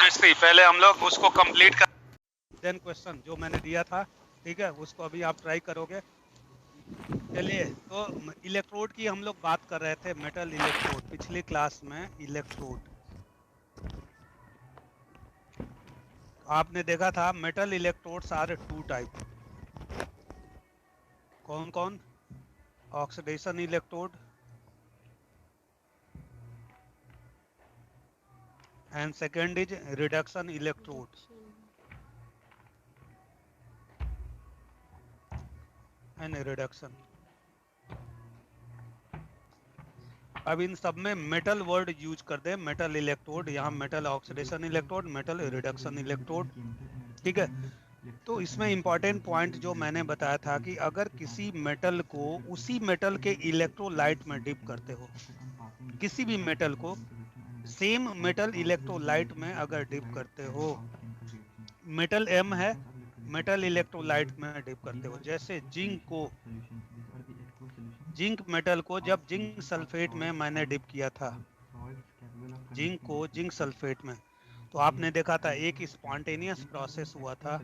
Chemistry पहले हम लोग उसको कंप्लीट कर देन क्वेश्चन जो मैंने दिया था, ठीक है, उसको अभी आप ट्राई करोगे। चलिए, तो इलेक्ट्रोड की हम लोग बात कर रहे थे, मेटल इलेक्ट्रोड, पिछली क्लास में इलेक्ट्रोड आपने देखा था। Metal electrodes are two type, कौन कौन? Oxidation electrode and second is reduction electrode and reduction। अब इन सब में मेटल वर्ड यूज कर दे, मेटल इलेक्ट्रोड, यहाँ metal oxidation electrode, metal reduction electrode, ठीक है। तो इसमें इंपॉर्टेंट पॉइंट जो मैंने बताया था कि अगर किसी मेटल को उसी मेटल के इलेक्ट्रोलाइट में डिप करते हो, किसी भी मेटल को सेम मेटल इलेक्ट्रोलाइट में अगर डिप करते हो, मेटल एम है, मेटल इलेक्ट्रोलाइट में डिप करते हो, जैसे जिंक को, जिंक मेटल को जब जिंक सल्फेट में मैंने डिप किया था, जिंक को जिंक सल्फेट में, तो आपने देखा था एक स्पॉन्टेनियस प्रोसेस हुआ था।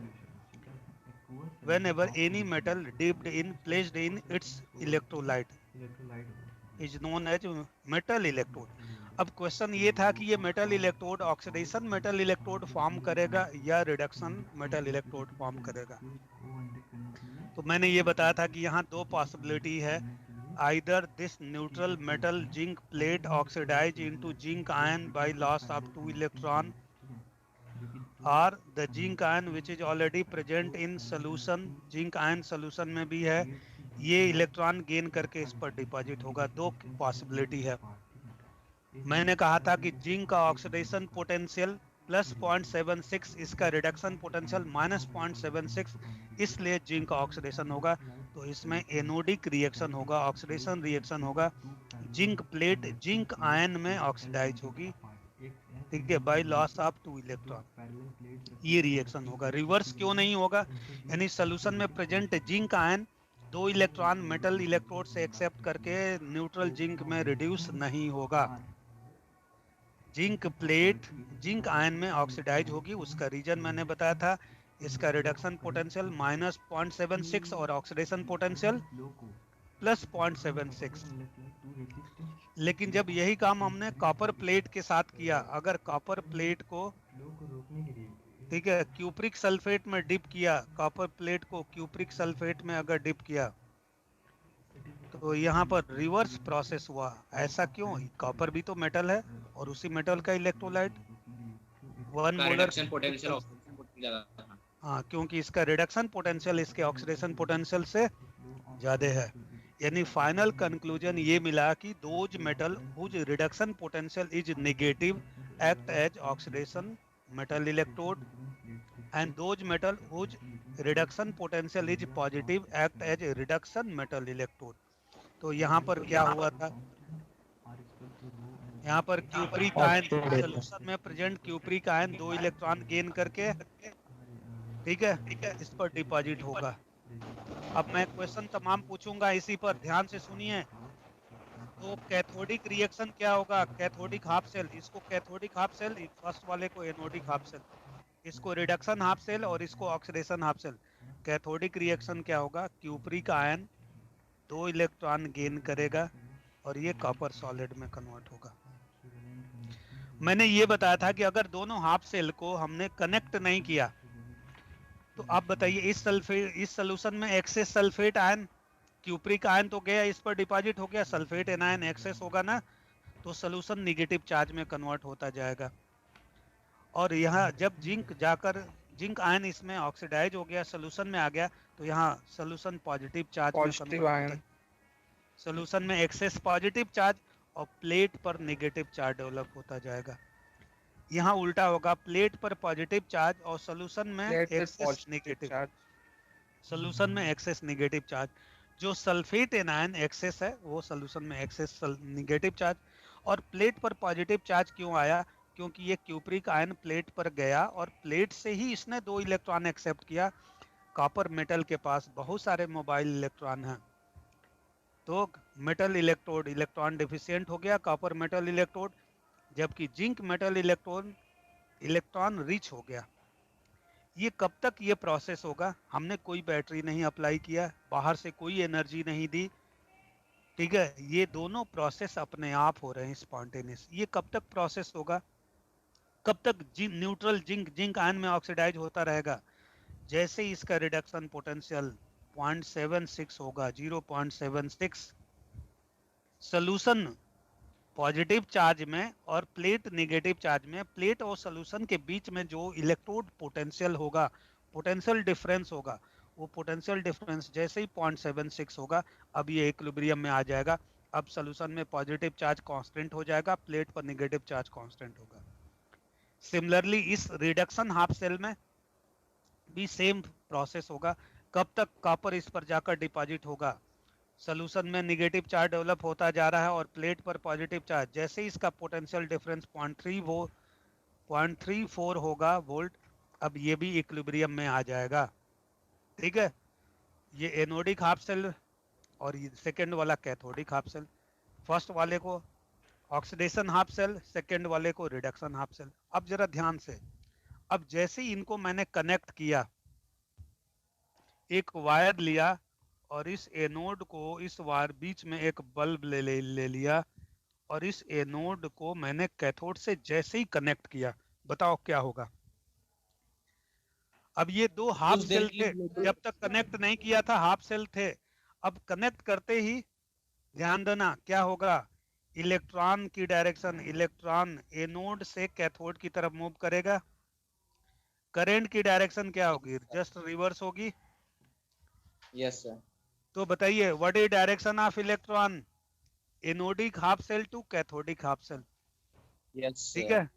whenever any metal dipped in placed in its electrolyte is known as metal electrode। अब क्वेश्चन ये था कि ये metal electrode oxidation metal electrode form करेगा या रिडक्शन मेटल इलेक्ट्रोड फॉर्म करेगा। तो मैंने ये बताया था कि यहाँ दो पॉसिबिलिटी है, either this neutral metal zinc plate oxidise into zinc ion by loss of 2 electron, और the zinc ion which is already present in solution, zinc ion solution में भी है, ये इलेक्ट्रॉन गेन करके इस पर डिपॉजिट होगा। दो पॉसिबिलिटी है। मैंने कहा था कि जिंक का ऑक्सीडेशन पोटेंशियल प्लस 0.76, इसका रिडक्शन पोटेंशियल माइनस 0.76, इसलिए जिंक का ऑक्सीडेशन होगा। तो इसमें एनोडिक रिएक्शन होगा, ऑक्सीडेशन रिएक्शन होगा, जिंक प्लेट जिंक आयन में ऑक्सीडाइज होगी, ठीक है, बाय लॉस ऑफ 2 इलेक्ट्रॉन, ये रिएक्शन होगा। रिवर्स क्यों नहीं होगा? यानी सोल्यूशन में present zinc ion 2 electron metal electrode से एक्सेप्ट करके न्यूट्रल जिंक में रिड्यूस नहीं होगा, जिंक प्लेट जिंक आयन में ऑक्सीडाइज होगी। उसका रीजन मैंने बताया था, इसका रिडक्शन पोटेंशियल माइनस 0.76 और ऑक्सीडेशन पोटेंशियल प्लस 0.76। लेकिन जब यही काम हमने कॉपर प्लेट के साथ किया, अगर कॉपर प्लेट को, ठीक है, क्यूप्रिक सल्फेट में डिप किया, कॉपर प्लेट को क्यूप्रिक सल्फेट में अगर डिप किया, तो यहाँ पर रिवर्स प्रोसेस हुआ। ऐसा क्यों? कॉपर भी तो मेटल है और उसी मेटल का इलेक्ट्रोलाइट, वन मोलर पोटेंशियल, हाँ, क्योंकि इसका रिडक्शन पोटेंशियल इसके ऑक्सीडेशन पोटेंशियल से ज्यादा है। यानी फाइनल कंक्लूजन ये मिला कि those metal whose reduction potential is negative act as oxidation metal electrode, and those metal whose reduction potential is positive act as reduction metal electrode. तो यहाँ पर क्या हुआ था? यहाँ पर क्यूप्रिक आयन सोल्यूशन में present cupric ion 2 electron gain करके, ठीक है, इस पर डिपॉजिट होगा। अब मैं क्वेश्चन तमाम पूछूंगा इसी पर, ध्यान से सुनिए। तो कैथोडिक रिएक्शन क्या होगा? कैथोडिक हाफ सेल, इसको कैथोडिक हाफ सेल, फर्स्ट वाले को एनोडिक हाफ सेल, इसको रिडक्शन हाफ सेल और इसको oxidation half cell. Cathodic reaction क्या होगा? क्यूप्रिक आयन 2 इलेक्ट्रॉन गेन करेगा और ये कॉपर सॉलिड में कन्वर्ट होगा। मैंने ये बताया था कि अगर दोनों हाफ सेल को हमने कनेक्ट नहीं किया, तो आप बताइए इस सल्फेट, इस सोल्यूशन में excess sulphate ion, cupric ion तो गया, इस पर डिपॉजिट हो गया, सल्फेट एनायन एक्सेस होगा ना, तो सोल्यूशन निगेटिव चार्ज में कन्वर्ट होता जाएगा। और यहाँ जब जिंक जाकर जिंक आयन इसमें ऑक्सीडाइज हो गया, सोल्यूशन में आ गया, तो यहाँ सोल्यूशन पॉजिटिव चार्ज में कन्वर्ट होता है। सोल्यूशन में एक्सेस पॉजिटिव चार्ज और प्लेट पर नेगेटिव चार्ज डेवलप होता जाएगा। यहाँ उल्टा होगा, प्लेट पर पॉजिटिव चार्ज और सोल्यूशन में एक्सेस नेगेटिव, सोल्यूशन में एक्सेस नेगेटिव चार्ज। जो सल्फेट एनायन एक्सेस है वो सोल्यूशन में एक्सेस नेगेटिव चार्ज, और प्लेट पर पॉजिटिव चार्ज क्यों आया? क्योंकि ये क्यूप्रिक आयन प्लेट पर गया और प्लेट से ही इसने 2 इलेक्ट्रॉन एक्सेप्ट किया। कॉपर मेटल के पास बहुत सारे मोबाइल इलेक्ट्रॉन हैं, तो मेटल इलेक्ट्रोड इलेक्ट्रॉन डिफिशियंट हो गया, कॉपर मेटल इलेक्ट्रोड, जबकि zinc metal electrode electron rich हो गया। ये कब तक ये प्रोसेस होगा? हमने कोई बैटरी नहीं अप्लाई किया, बाहर से कोई एनर्जी नहीं दी, ठीक है, ये दोनों प्रोसेस अपने आप हो रहे हैं स्पॉन्टेनियस। ये कब तक प्रोसेस होगा? कब तक न्यूट्रल जिंक आयन में ऑक्सीडाइज होता रहेगा? जैसे ही इसका रिडक्शन पोटेंशियल 0.76 होगा, 0.76, सोल्यूशन पॉजिटिव चार्ज में और प्लेट नेगेटिव चार्ज में, प्लेट और सोल्यूशन के बीच में जो इलेक्ट्रोड पोटेंशियल होगा, पोटेंशियल डिफरेंस होगा, वो पोटेंशियल डिफरेंस जैसे ही 0.76 होगा, अब ये इक्विलिब्रियम में आ जाएगा। अब सोल्यूशन में पॉजिटिव चार्ज कांस्टेंट हो जाएगा, प्लेट पर नेगेटिव चार्ज कांस्टेंट होगा। सिमिलरली इस रिडक्शन हाफ सेल में भी सेम प्रोसेस होगा। कब तक? कॉपर इस पर जाकर डिपॉजिट होगा, सोल्यूशन में नेगेटिव चार्ज डेवलप होता जा रहा है और प्लेट पर पॉजिटिव चार्ज, जैसे ही इसका पोटेंशियल डिफरेंस 0.34 होगा वोल्ट, अब ये भी इक्विलिब्रियम में आ जाएगा। ठीक है, ये एनोडिक हाफ सेल और ये सेकेंड वाला कैथोडिक हाफ सेल। फर्स्ट वाले को ऑक्सीडेशन हाफ सेल, सेकेंड वाले को रिडक्शन हाफ सेल। अब जरा ध्यान से, अब जैसे ही इनको मैंने कनेक्ट किया, एक वायर लिया और इस एनोड को इस वायर बीच में एक बल्ब ले लिया और इस एनोड को मैंने कैथोड से जैसे ही कनेक्ट किया, बताओ क्या होगा? अब ये दो हाफ कुछ देर सेल के थे, लिए जब तक कनेक्ट नहीं किया था हाफ सेल थे, अब कनेक्ट करते ही ध्यान देना क्या होगा? इलेक्ट्रॉन की डायरेक्शन, इलेक्ट्रॉन एनोड से कैथोड की तरफ मूव करेगा। करंट की डायरेक्शन क्या होगी? जस्ट रिवर्स होगी। Yes sir. तो बताइए, what is direction of electron? Anodic half cell to cathodic half cell. Yes ठीक सर। है,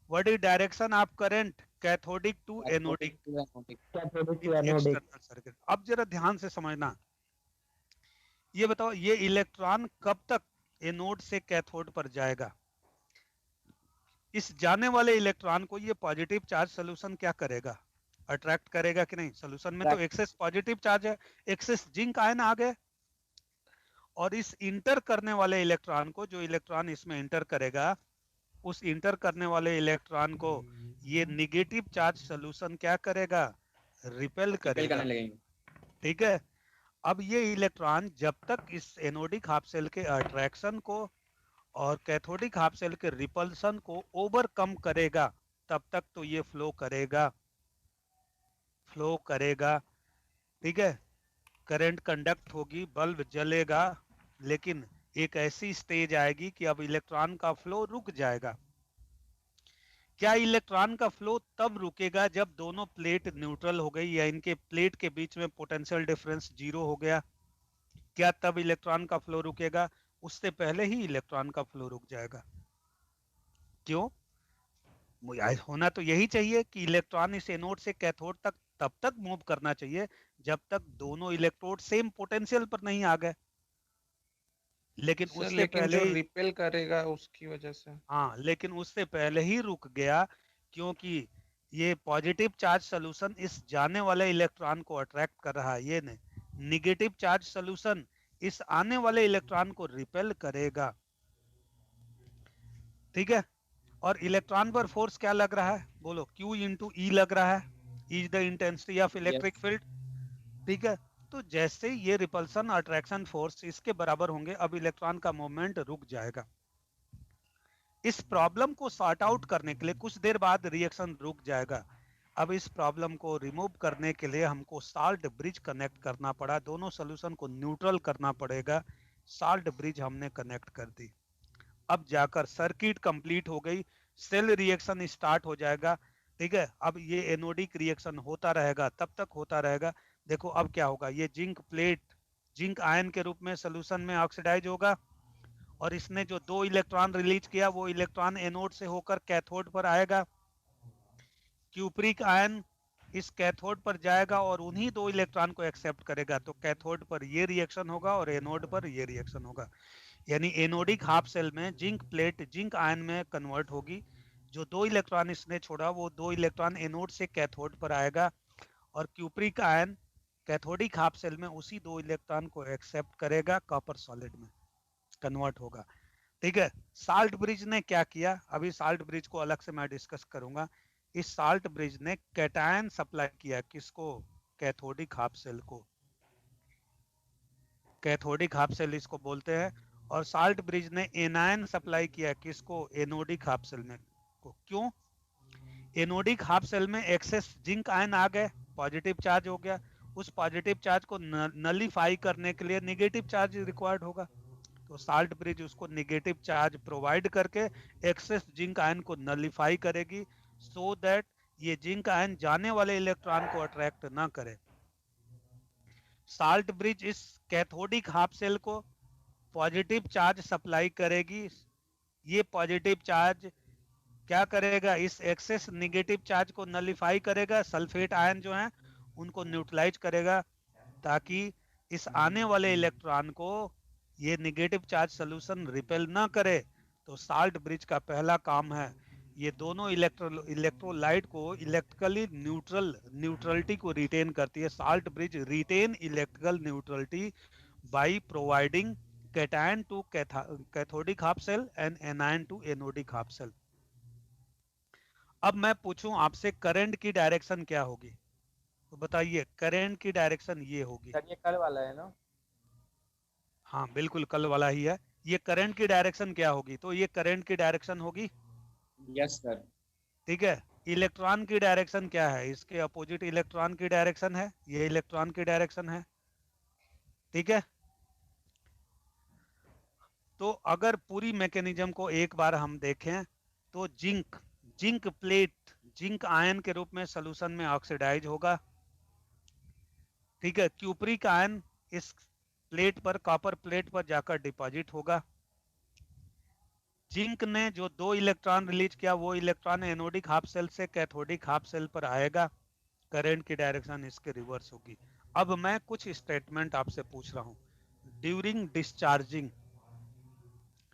what is direction of current? Cathodic to anodic cathodic to in anodic. External circuit. अब जरा ध्यान से समझना, ये बताओ ये इलेक्ट्रॉन कब तक एनोड से कैथोड पर जाएगा? इस जाने वाले इलेक्ट्रॉन को ये पॉजिटिव चार्ज सोल्यूशन क्या करेगा? अट्रैक्ट करेगा कि नहीं? सोल्यूशन में तो एक्सेस पॉजिटिव चार्ज है, एक्सेस जिंक आयन आ गए, और इस इंटर करने वाले इलेक्ट्रॉन को, जो इलेक्ट्रॉन इसमें इंटर करेगा, उस इंटर करने वाले इलेक्ट्रॉन को ये निगेटिव चार्ज सोल्यूशन क्या करेगा? रिपेल रिपेल करेगा। करने लगेंगे। ठीक है, अब ये इलेक्ट्रॉन जब तक इस एनोडिक हाफ सेल के अट्रैक्शन को और कैथोडिक हाफ सेल के रिपल्सन को ओवरकम करेगा, तब तक तो ये फ्लो करेगा, फ्लो करेगा। ठीक है, करंट कंडक्ट होगी, बल्ब जलेगा, लेकिन एक ऐसी स्टेज आएगी कि अब इलेक्ट्रॉन का फ्लो रुक जाएगा। क्या इलेक्ट्रॉन का फ्लो तब रुकेगा जब दोनों प्लेट न्यूट्रल हो गई या इनके प्लेट के बीच में पोटेंशियल डिफरेंस जीरो हो गया? क्या तब इलेक्ट्रॉन का फ्लो रुकेगा? उससे पहले ही इलेक्ट्रॉन का फ्लो रुक जाएगा। क्यों? होना तो यही चाहिए कि इलेक्ट्रॉन इस एनोड से कैथोड तक तब तक मूव करना चाहिए जब तक दोनों इलेक्ट्रोड सेम पोटेंशियल पर नहीं आ गए, लेकिन सर उससे लेकिन पहले जो ही, रिपेल करेगा उसकी वजह से। हाँ, लेकिन उससे पहले ही रुक गया, क्योंकि ये पॉजिटिव चार्ज सोल्यूशन इस जाने वाले इलेक्ट्रॉन को अट्रैक्ट कर रहा है, ये नहीं, निगेटिव चार्ज सोल्यूशन इस आने वाले इलेक्ट्रॉन को रिपेल करेगा। ठीक है, और इलेक्ट्रॉन पर फोर्स क्या लग रहा है? बोलो, Q इंटू ई लग रहा है, is the intensity of electric field. ठीक है, तो जैसे ये रिपल्सन अट्रैक्शन फोर्स इसके बराबर होंगे, अब इलेक्ट्रॉन का मूवमेंट रुक जाएगा। इस प्रॉब्लम को सॉर्ट आउट करने के लिए कुछ देर बाद रिएक्शन रुक जाएगा। अब इस प्रॉब्लम को रिमूव करने के लिए हमको साल्ट ब्रिज कनेक्ट करना पड़ा, दोनों सोल्यूशन को न्यूट्रल करना पड़ेगा। साल्ट ब्रिज हमने कनेक्ट कर दी, अब जाकर सर्किट कंप्लीट हो गई, सेल रिएक्शन स्टार्ट हो जाएगा। ठीक है, अब ये एनोडिक रिएक्शन होता रहेगा, तब तक होता रहेगा। देखो अब क्या होगा, ये जिंक प्लेट जिंक आयन के रूप में सोल्यूशन में ऑक्सीडाइज होगा, और इसने जो दो इलेक्ट्रॉन रिलीज किया वो इलेक्ट्रॉन एनोड से होकर कैथोड पर आएगा। क्यूप्रिक आयन इस कैथोड पर जाएगा और उन्हीं दो इलेक्ट्रॉन को एक्सेप्ट करेगा, तो कैथोड पर ये रिएक्शन होगा और एनोड पर ये रिएक्शन होगा। यानी एनोडिक हाफ सेल में जिंक प्लेट जिंक आयन में कन्वर्ट होगी, जो दो इलेक्ट्रॉन इसने छोड़ा वो दो इलेक्ट्रॉन एनोड से कैथोड पर आएगा, और cupric ion cathodic half cell में उसी दो इलेक्ट्रॉन को एक्सेप्ट करेगा, कॉपर सॉलिड में कन्वर्ट होगा। ठीक है, साल्ट ब्रिज ने क्या किया, अभी साल्ट ब्रिज को अलग से मैं डिस्कस करूंगा। इस साल्ट ब्रिज ने कैटायन सप्लाई किया किसको? कैथोडिक हाफ सेल को। कैथोडिक हाफ सेल इसको बोलते हैं। और साल्ट ब्रिज ने एनायन सप्लाई किया किसको? एनोडिक हाफ सेल में को। क्यों? एनोडिक हाफ सेल में एक्सेस जिंक आयन आ गए, पॉजिटिव चार्ज हो गया। उस पॉजिटिव चार्ज को नलीफाई करने के लिए नेगेटिव चार्ज रिक्वायर्ड होगा। तो साल्ट ब्रिज उसको नेगेटिव चार्ज प्रोवाइड करके एक्सेस जिंक आयन को नलीफाई करेगी, सो दैट ये जिंक आयन जाने वाले इलेक्ट्रॉन को अट्रैक्ट ना करे। साल्ट ब्रिज इस कैथोडिक हाफ सेल को पॉजिटिव चार्ज सप्लाई करेगी। ये पॉजिटिव चार्ज क्या करेगा? इस एक्सेस नेगेटिव चार्ज को नलीफाई करेगा, सल्फेट आयन जो है उनको न्यूट्रलाइज करेगा, ताकि इस आने वाले इलेक्ट्रॉन को ये नेगेटिव चार्ज सोल्यूशन रिपेल ना करे। तो साल्ट ब्रिज का पहला काम है ये दोनों इलेक्ट्रोलाइट को इलेक्ट्रिकली न्यूट्रलिटी को रिटेन करती है। Salt bridge retain electrical neutrality by providing cation to cathodic half cell and anion to anodic half cell. अब मैं पूछूं आपसे करंट की डायरेक्शन क्या होगी, तो बताइए करंट की डायरेक्शन ये होगी। सर ये कल वाला है ना? हाँ बिल्कुल कल वाला ही है। ये करंट की डायरेक्शन क्या होगी? तो ये करंट की डायरेक्शन होगी। Yes sir. ठीक है। इलेक्ट्रॉन की डायरेक्शन क्या है? इसके अपोजिट इलेक्ट्रॉन की डायरेक्शन है, ये इलेक्ट्रॉन की डायरेक्शन है। ठीक है। तो अगर पूरी मैकेनिज्म को एक बार हम देखें तो जिंक प्लेट जिंक आयन के रूप में सॉल्यूशन में ऑक्सीडाइज होगा। ठीक है। क्यूप्रिक आयन इस प्लेट पर, कॉपर प्लेट पर जाकर डिपॉजिट होगा। जिंक ने जो 2 इलेक्ट्रॉन रिलीज किया वो इलेक्ट्रॉन एनोडिक हाफ सेल से कैथोडिक हाफ सेल पर आएगा। करंट की डायरेक्शन इसके रिवर्स होगी। अब मैं कुछ स्टेटमेंट आपसे पूछ रहा हूं ड्यूरिंग डिस्चार्जिंग।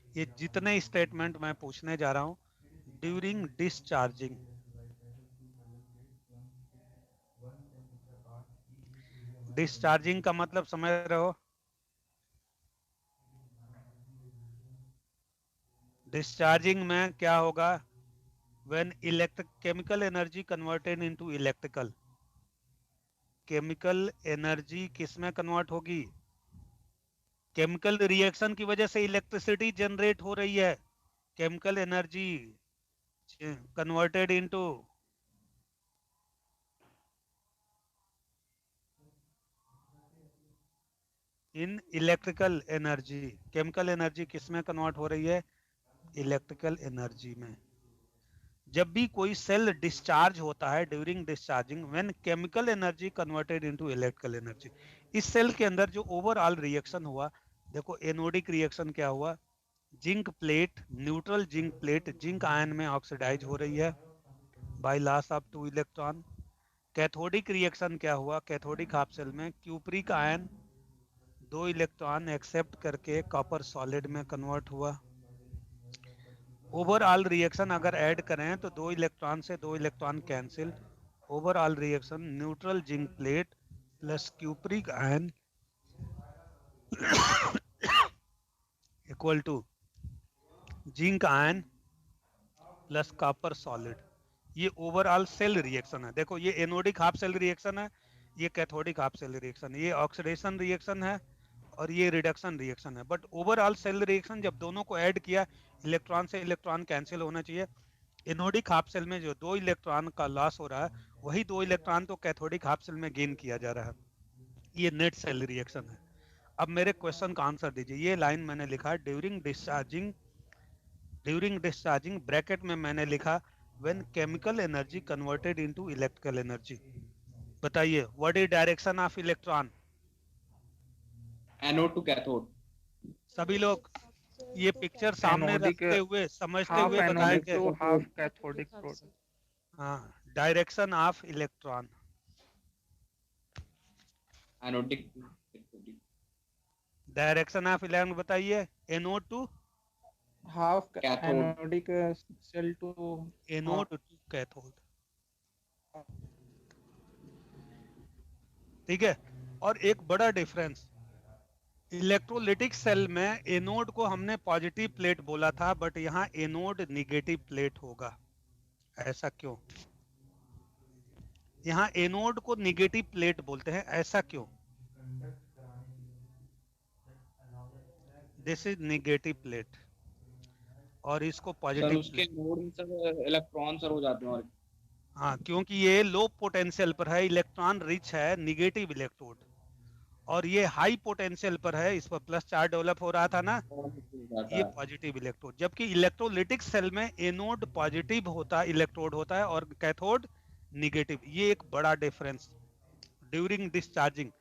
ये जितने स्टेटमेंट मैं पूछने जा रहा हूं ड्यूरिंग डिस्चार्जिंग, डिस्चार्जिंग का मतलब समझ रहे हो? डिस्चार्जिंग में क्या होगा? When chemical energy converted into electrical, chemical energy किस में कन्वर्ट होगी? केमिकल रिएक्शन की वजह से इलेक्ट्रिसिटी जनरेट हो रही है। Chemical energy converted into in electrical energy. Chemical energy किस में कन्वर्ट हो रही है? इलेक्ट्रिकल एनर्जी में। जब भी कोई सेल डिस्चार्ज होता है during discharging when chemical energy converted into electrical energy, इस सेल के अंदर जो ओवरऑल रिएक्शन हुआ, देखो एनोडिक रिएक्शन क्या हुआ? Zinc plate, neutral zinc plate zinc ion में ऑक्सीडाइज हो रही है by loss of 2 electron. Cathodic reaction क्या हुआ? कैथोडिक हाफ सेल में क्यूप्रिक आयन 2 इलेक्ट्रॉन एक्सेप्ट करके कॉपर सॉलिड में कन्वर्ट हुआ। ओवरऑल रिएक्शन अगर ऐड करें तो 2 इलेक्ट्रॉन से 2 electron cancel. Overall reaction neutral zinc plate plus cupric ion equal to zinc ion plus copper solid. ये overall cell reaction है। देखो ये एनोडिक हाफ सेल रिएक्शन है, ये कैथोडिक हाफ सेल रिएक्शन है, ये ऑक्सीडेशन रिएक्शन है और ये रिडक्शन रिएक्शन है। बट ओवरऑल सेल रिएक्शन जब दोनों को ऐड किया, इलेक्ट्रॉन से इलेक्ट्रॉन कैंसिल होना चाहिए। एनोडिक हाफ सेल में जो 2 इलेक्ट्रॉन का लॉस हो रहा है वही 2 इलेक्ट्रॉन तो कैथोडिक हाफ सेल में गेन किया जा रहा है। ये नेट सेल रिएक्शन है। अब मेरे क्वेश्चन का आंसर दीजिए। ये लाइन मैंने लिखा ड्यूरिंग डिस्चार्जिंग ब्रैकेट में मैंने लिखा when chemical energy converted into electrical energy. बताइए what is direction of electron? Anode to cathode. सभी लोग ये पिक्चर सामने एनोडिक रखते हुए समझते हाफ हुए एनोडिक बताएंगे। To half cathodic product. हाँ, direction of electron. Anodic to cathodic. Direction of electron बताइए। Anode to half cathode. Anodic cell to anode to cathode. ठीक है। और एक बड़ा डिफरेंस, इलेक्ट्रोलिटिक सेल में एनोड को हमने पॉजिटिव प्लेट बोला था, बट यहाँ एनोड निगेटिव प्लेट होगा। ऐसा क्यों? यहाँ एनोड को निगेटिव प्लेट बोलते हैं, ऐसा क्यों? दिस इज निगेटिव प्लेट और इसको सर पॉजिटिव उसके प्लेट। नोड में सर इलेक्ट्रॉन सर हो जाते हैं और हाँ, क्योंकि ये लो पोटेंशियल पर है, इलेक्ट्रॉन रिच है, निगेटिव इलेक्ट्रोड, और ये हाई पोटेंशियल पर है, इस पर प्लस चार्ज डेवलप हो रहा था ना, हो जाता ये है। Positive electrode. जबकि इलेक्ट्रोलिटिक सेल में एनोड पॉजिटिव होता है, इलेक्ट्रोड होता है, और कैथोड निगेटिव। ये एक बड़ा डिफरेंस। ड्यूरिंग डिस्चार्जिंग,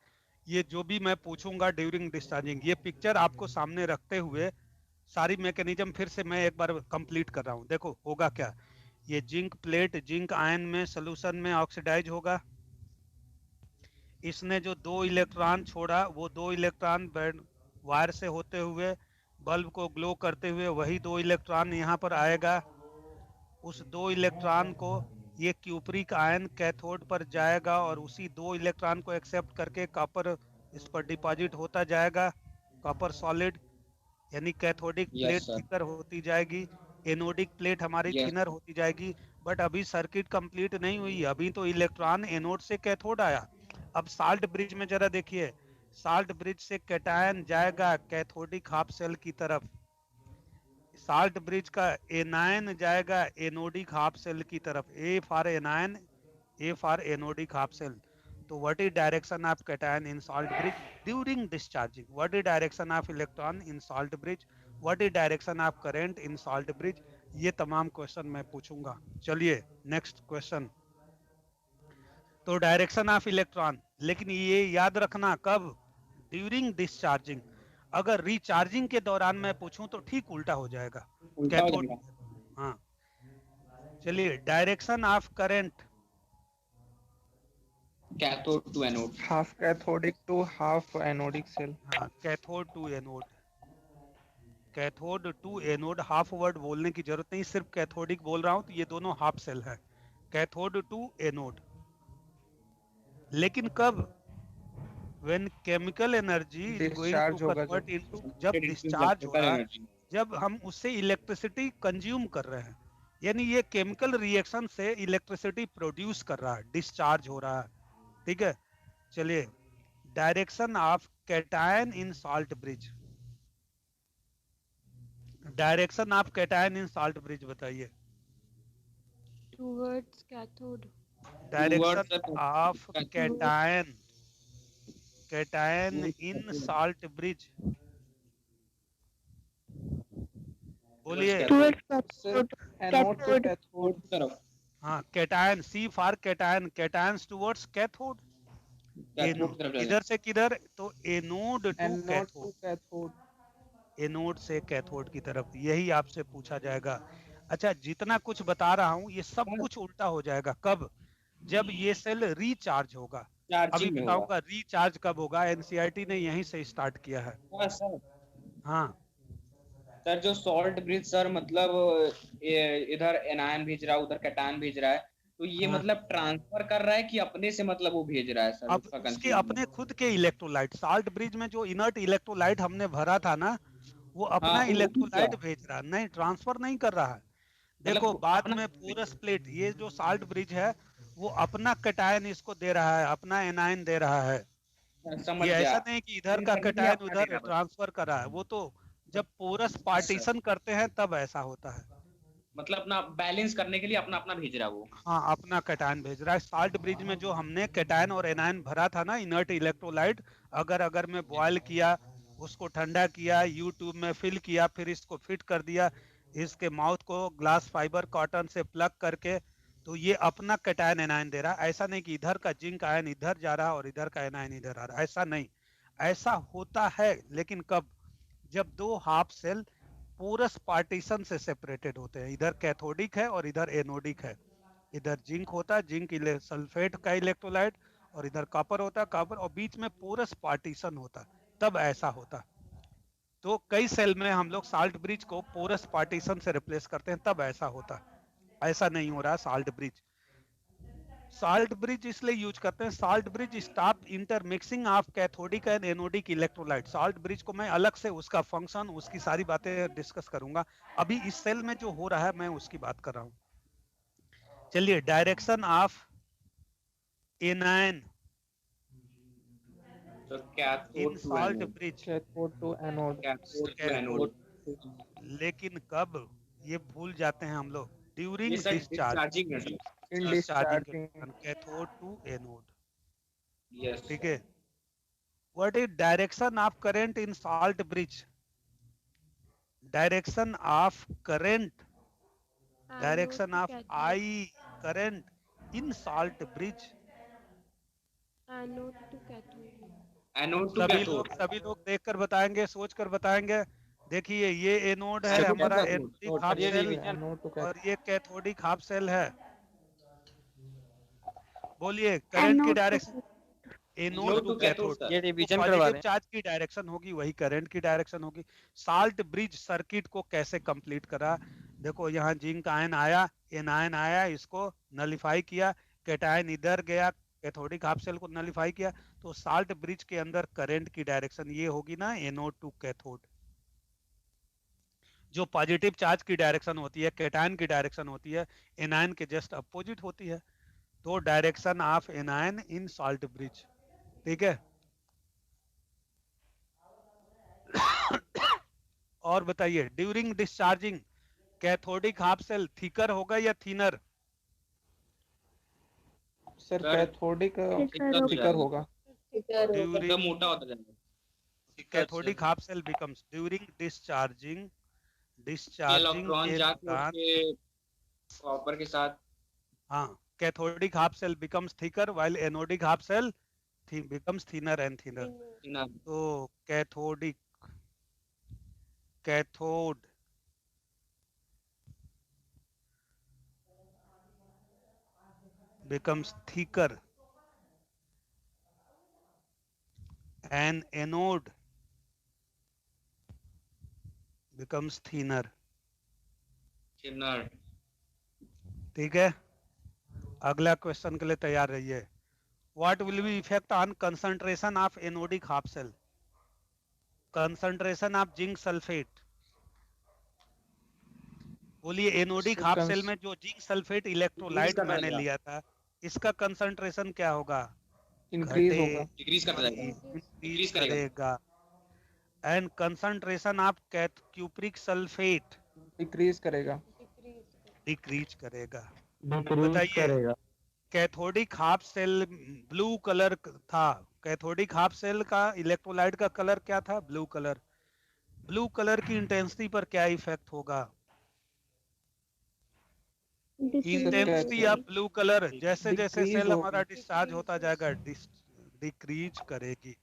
ये जो भी मैं पूछूंगा ड्यूरिंग डिस्चार्जिंग, ये पिक्चर आपको सामने रखते हुए सारी मैकेनिज्म फिर से मैं एक बार कंप्लीट कर रहा हूँ। देखो होगा क्या, ये जिंक प्लेट जिंक आयन में सोल्यूशन में ऑक्सीडाइज होगा। इसने जो 2 इलेक्ट्रॉन छोड़ा, वो 2 इलेक्ट्रॉन वायर से होते हुए बल्ब को ग्लो करते हुए वही 2 इलेक्ट्रॉन यहाँ पर आएगा। उस 2 इलेक्ट्रॉन को ये क्यूपरिक आयन कैथोड पर जाएगा और उसी 2 इलेक्ट्रॉन को एक्सेप्ट करके कॉपर इस पर डिपॉजिट होता जाएगा। कॉपर सॉलिड, यानी cathodic plate yes sir. Thicker होती जाएगी, एनोडिक प्लेट हमारी यस थिनर होती जाएगी। बट अभी सर्किट कंप्लीट नहीं हुई, अभी तो इलेक्ट्रॉन एनोड से कैथोड आया। अब साल्ट ब्रिज में जरा देखिए, साल्ट ब्रिज से कैटायन जाएगा कैथोडिक हाफ सेल की तरफ, साल्ट ब्रिज का एनायन जाएगा एनोडिक हाफ सेल की तरफ, A for anion, A for anodic half cell. तो what is direction of cation in salt bridge during discharging? What is direction of electron in salt bridge? What is direction of current in salt bridge? ये तमाम question मैं पूछूंगा। चलिए next question. तो direction of electron, लेकिन ये याद रखना कब? During discharging. अगर रिचार्जिंग के दौरान मैं पूछूं तो ठीक उल्टा हो जाएगा, उल्टा हो कैथोड। जाएगा। हाँ, चलिए direction of current, cathode to anode. half cathodic to half anodic cell. हाँ, cathode to anode, cathode to anode. Half word बोलने की जरूरत नहीं, सिर्फ कैथोडिक बोल रहा हूं तो ये दोनों हाफ सेल है, कैथोड टू एनोड। लेकिन कब? When chemical energy is going to Discharge होगा जब. कन्वर्ट इनटू, जब डिस्चार्ज हो इलेक्ट्रिकल रहा है, एनर्जी। जब हम उससे इलेक्ट्रिसिटी कंज्यूम कर रहे हैं, यानी ये केमिकल रिएक्शन से इलेक्ट्रिसिटी प्रोड्यूस कर रहा है, डिस्चार्ज हो रहा है। ठीक है, चलिए direction of cation in salt bridge, direction of cation in salt bridge बताइए। towards cathode. Direction of cation, cation in salt bridge, बोलिए। Towards सिर्फ cathode. anode to Cathode. cathode. तरफ हाँ, cation, C for cation, cations towards cathode. Cathode की तरफ जाएगा। किधर से किधर? तो anode to Anode cathode, to cathode. Anode से कैथोड की तरफ, यही आपसे पूछा जाएगा। अच्छा, जितना कुछ बता रहा हूँ ये सब कुछ उल्टा हो जाएगा कब? जब ये सेल रिचार्ज होगा। अभी चार्जिंग में होगा। बताऊंगा रिचार्ज कब होगा, एनसीईआरटी ने यहीं से स्टार्ट किया है। हाँ सर। हाँ, सर जो सॉल्ट ब्रिज सर मतलब इधर एनायन भेज रहा है उधर कैटायन भेज रहा है, तो ये हाँ। मतलब ट्रांसफर कर रहा है कि अपने से मतलब वो भेज रहा है सर? अब उसका उसके कंफ्यूजन अपने खुद के इलेक्ट्रोलाइट, साल्ट ब्रिज में जो इनर्ट इलेक्ट्रोलाइट हमने भरा था ना, वो अपना हाँ, वो इलेक्ट्रोलाइट दूसरा। भेज रहा है, नहीं ट्रांसफर नहीं कर रहा है। देखो मतलब बाद अपना में पोरस प्लेट, ये जो साल्ट ब्रिज है वो अपना कैटायन इसको दे रहा है, अपना एनायन दे रहा है। समझ ये गया। ऐसा नहीं कि इधर का करने के लिए कैटायन अपना उधर देना बस। ट्रांसफर कर रहा है, वो तो जब पोरस पार्टीशन करते हैं तब ऐसा होता है। मतलब अपना बैलेंस करने के लिए अपना अपना भेज रहा है वो। हाँ, अपना कैटायन भेज रहा है। साल्ट ब्रिज में जो हमने कैटायन और एनायन भरा था ना, इनर्ट इलेक्ट्रोलाइट, अगर अगर मैं बॉयल किया, उसको ठंडा किया, यू ट्यूब में फिल किया, फिर इसको फिट कर दिया, इसके माउथ को ग्लास फाइबर कॉटन से प्लग करके, तो ये अपना कैटायन एनायन दे रहा है। ऐसा नहीं कि इधर का जिंक आयन इधर जा रहा है और इधर का एनायन इधर आ रहा है, ऐसा नहीं। ऐसा होता है लेकिन कब? जब दो हाफ सेल पोरस पार्टीशन से सेपरेटेड होते हैं, इधर कैथोडिक है और इधर एनोडिक है। इधर जिंक होता है, जिंक सल्फेट का इलेक्ट्रोलाइट, और इधर कॉपर होता है, कॉपर, और बीच में पोरस पार्टीशन होता है, तब ऐसा होता। तो कई सेल में हम लोग साल्ट ब्रिज को पोरस पार्टीशन से रिप्लेस करते हैं, तब ऐसा होता। ऐसा नहीं हो रहा साल्ट ब्रिज। साल्ट ब्रिज इसलिए यूज करते हैं, salt bridge stop intermixing of cathodic and anodic electrolyte. Salt bridge को मैं अलग से उसका फंक्शन, उसकी सारी बातें डिस्कस करूंगा। अभी इस सेल में जो हो रहा है मैं उसकी बात कर रहा हूं। चलिए direction of anion So in cathode to salt anode. Bridge, Cathode to anode. Cathode to cathode, anode. लेकिन कब, ये भूल जाते हैं हम लोग, ये ड्यूरिंग सर डिस्चार्ज, discharging है सर. In डिस्चार्जिंग के discharging. दौरान कैथोड टू एनोड, Yes. ठीक है। What is direction of current in salt bridge, direction of current, direction of I current in salt bridge. Anode to cathode. Anode to cathode. सभी लोग देखकर बताएंगे, सोच कर बताएंगे। देखिए ये एनोड है Anode to हमारा, cathode. एनोडिक हाफ ये सेल, anode to और cathode. ये कैथोडिक हाफ सेल है। बोलिए करंट की direction, anode Anode to to cathode, cathode, sir. ये रिवीजन करवा पॉजिटिव रहे चार्ज की डायरेक्शन होगी वही करंट की डायरेक्शन होगी। साल्ट ब्रिज सर्किट को कैसे कंप्लीट करा, देखो यहाँ जिंक आयन आया, एनायन आया, इसको नलिफाई किया, कैटायन इधर गया, कैथोडिक हाफ सेल को नलिफाई किया, तो साल्ट ब्रिज के अंदर करंट की डायरेक्शन ये होगी ना, एनोड टू कैथोड। जो पॉजिटिव चार्ज की डायरेक्शन होती है, कैटायन की डायरेक्शन होती है, एनायन के जस्ट अपोजिट होती है। तो direction of anion in salt bridge, ठीक है। और बताइए during discharging cathodic half cell thicker होगा या thinner? Sir Sir, cathodic thicker होगा. एकदम ड्यूरिंग मोटा होता जाएगा. Cathodic half cell becomes during discharging, ये डिस्चार्जिंग इलेक्ट्रॉन के जाके दौरान, उसके कॉपर के साथ. हाँ, cathodic half cell becomes thicker while anodic half cell becomes thinner and thinner. ना तो cathodic, cathode becomes thicker and anode becomes thinner, thinner. ठीक है। अगला क्वेश्चन के लिए तैयार रहिए। What will be effect on concentration of anodic half cell? Concentration of zinc sulfate. बोलिए एनोडिक हाफ सेल में जो जिंक सल्फेट इलेक्ट्रोलाइट मैंने लिया था, इसका कंसंट्रेशन क्या होगा? इंक्रीज होगा. डिक्रीज करता जाएगा. इंक्रीज करेगा। And concentration of cupric sulphate decrease करेगा. डिक्रीज करेगा। बताइए cathodic half cell blue colour था, कैथोडिक हाफ सेल का इलेक्ट्रोलाइट का कलर क्या था? Blue colour. ब्लू कलर की इंटेंसिटी पर क्या इफेक्ट होगा? इंटेंसिटी ऑफ ब्लू कलर जैसे जैसे Decrease सेल होगी. हमारा डिस्चार्ज होता जाएगा डिक्रीज करेगी।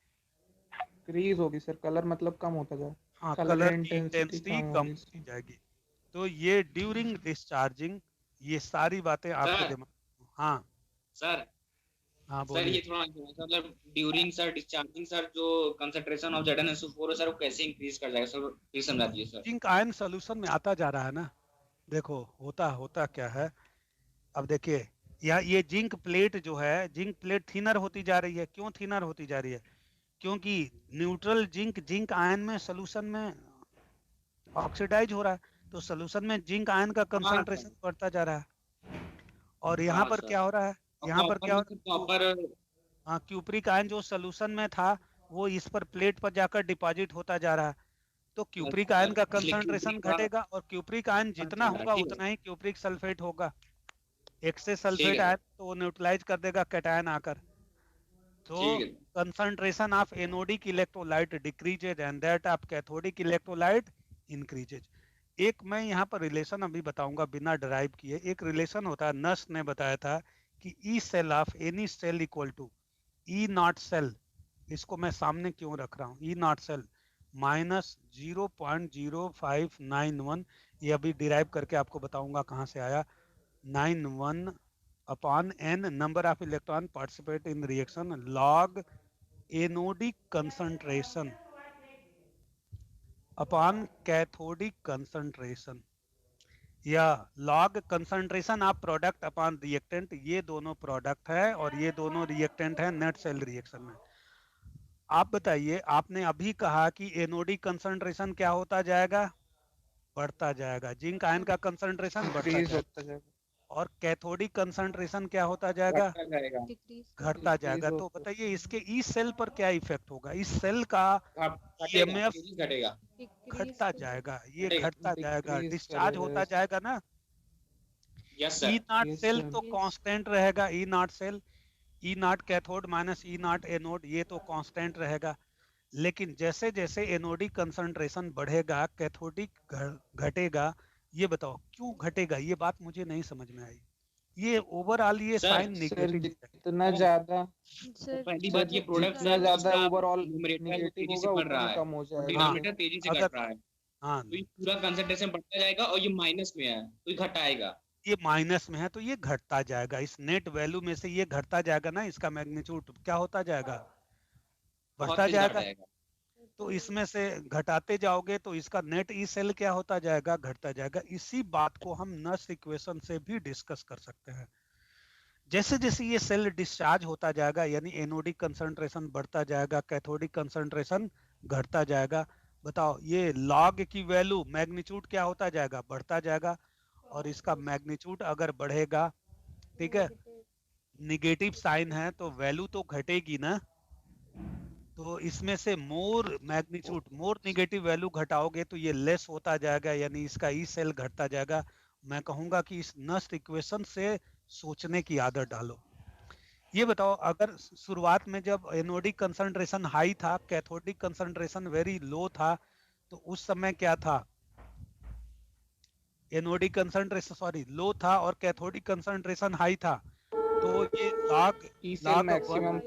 डिक्रीज होगी सर. कलर मतलब कम होता जाए. हाँ, Color कलर की intensity इंटेंसिटी कम कम होगी. होती जाएगी। तो ये ड्यूरिंग डिस्चार्जिंग, ये सारी बातें आपके सर। दिमाग, हाँ सर हाँ सर बोलिए। ये थोड़ा मतलब ड्यूरिंग सर डिस्चार्जिंग सर जो कंसंट्रेशन ऑफ ZnSO4 है सर वो कैसे इंक्रीज कर जाएगा सर, प्लीज समझा दीजिए सर. जिंक आयन सोल्यूशन में आता जा रहा है ना। देखो होता क्या है, अब देखिए यहाँ ये जिंक प्लेट जो है, जिंक प्लेट थिनर होती जा रही है। क्यों थिनर होती जा रही है? क्योंकि न्यूट्रल जिंक, जिंक आयन में सोल्यूशन में ऑक्सीडाइज हो रहा है, तो सोल्यूशन में जिंक आयन का कंसंट्रेशन बढ़ता जा रहा है। और यहाँ हाँ, पर सर। क्या हो रहा है, यहाँ पर क्या हो रहा है? कॉपर हाँ, क्यूप्रिक आयन जो सोल्यूशन में था वो इस पर प्लेट पर जाकर डिपॉजिट होता जा रहा है। तो क्यूप्रिक आयन का कंसंट्रेशन घटेगा, और क्यूप्रिक आयन जितना होगा ठीक है। उतना ही क्यूप्रिक सल्फेट होगा। एक्सेस सल्फेट ठीक है। आयन तो वो न्यूट्रलाइज कर देगा कैटायन आकर। तो ठीक है। concentration of anodic electrolyte decreases and that of cathodic electrolyte increases. एक मैं यहाँ पर रिलेशन अभी बताऊंगा बिना डराइव किए। एक रिलेशन होता है, नर्स ने बताया था कि E cell of any cell equal to E naught cell. इसको मैं सामने क्यों रख रहा हूँ, ई नॉट सेल माइनस 0.0591। ये अभी डिराइव करके आपको बताऊंगा कहाँ से आया। 91 upon n number of electron participate in reaction log anodic concentration upon cathodic concentration या log concentration of product upon reactant। ये दोनों प्रोडक्ट है और ये दोनों रिएक्टेंट है नेट सेल रिएक्शन में। आप बताइए, आपने अभी कहा कि एनोडिक कंसंट्रेशन क्या होता जाएगा? बढ़ता जाएगा। जिंक आयन का कंसंट्रेशन बढ़ता Increase जाएगा। होता जाएगा. और कैथोडिक कंसंट्रेशन क्या होता जाएगा, घटता जाएगा, घटता जाएगा। तो होता बताइए इसके इस सेल पर क्या इफेक्ट होगा, इस सेल का घटेगा, ईएमएफ तेजी घटेगा, घटता जाएगा, ये घटेगा। घटता जाएगा, डिक्रीज डिस्चार्ज करेगा। होता जाएगा ना। Yes E sir. Naught yes cell sir. तो कांस्टेंट रहेगा, E naught cell, E naught cathode minus E naught anode, ये तो कांस्टेंट रहेगा। लेकिन जैसे जैसे एनोडिक कंसंट्रेशन बढ़ेगा कैथोडिक घटेगा। ये बताओ क्यों घटेगा, ये बात मुझे नहीं समझ में आई। ये ओवरऑल ये सर साइन सर निगेटिव है। जितना वो ज्यादा तो पहली सर बात ये प्रोडक्ट जितना सर ज्यादा उसका ओवरऑल न्यूमरेटर वो निगेटिव तेजी से होगा बढ़ रहा उतना है कम हो और जाएगा हाँ सर। डिनोमिनेटर तेजी से घट अगर रहा है, हाँ तो ये पूरा कंसंट्रेशन बढ़ता जाएगा और ये माइनस में है तो ये घटाएगा, ये माइनस में है तो ये घटता जाएगा, इस नेट वैल्यू में से ये घटता जाएगा ना, इसका मैग्नीट्यूड क्या होता जाएगा, बहुत बढ़ता तेज घट जाएगा। जाएगा। तो इसमें से घटाते जाओगे तो इसका नेट ई सेल क्या होता जाएगा, घटता जाएगा। इसी बात को हम नर्स इक्वेशन से भी डिस्कस कर सकते हैं। जैसे जैसे ये सेल डिस्चार्ज होता जाएगा यानी एनोडिक कंसंट्रेशन बढ़ता जाएगा, कैथोडिक कंसंट्रेशन घटता जाएगा। बताओ ये लॉग की वैल्यू मैग्नीट्यूड क्या होता जाएगा, बढ़ता जाएगा। और इसका मैग्नीट्यूड अगर बढ़ेगा, ठीक है, निगेटिव साइन है तो वैल्यू तो घटेगी ना। तो इसमें से मोर मैग्नीट्यूड, मोर निगेटिव वैल्यू घटाओगे तो ये लेस होता जाएगा यानी इसका ई सेल घटता जाएगा। मैं कहूंगा कि इस नस्ट इक्वेशन से सोचने की आदत डालो। ये बताओ अगर शुरुआत में जब एनोडिक कंसंट्रेशन हाई था, कैथोडिक कंसंट्रेशन वेरी लो था, तो उस समय क्या था, एनोडिक कंसंट्रेशन सॉरी लो था और कैथोडिक कंसंट्रेशन हाई था। तो ये log E cell log one maximum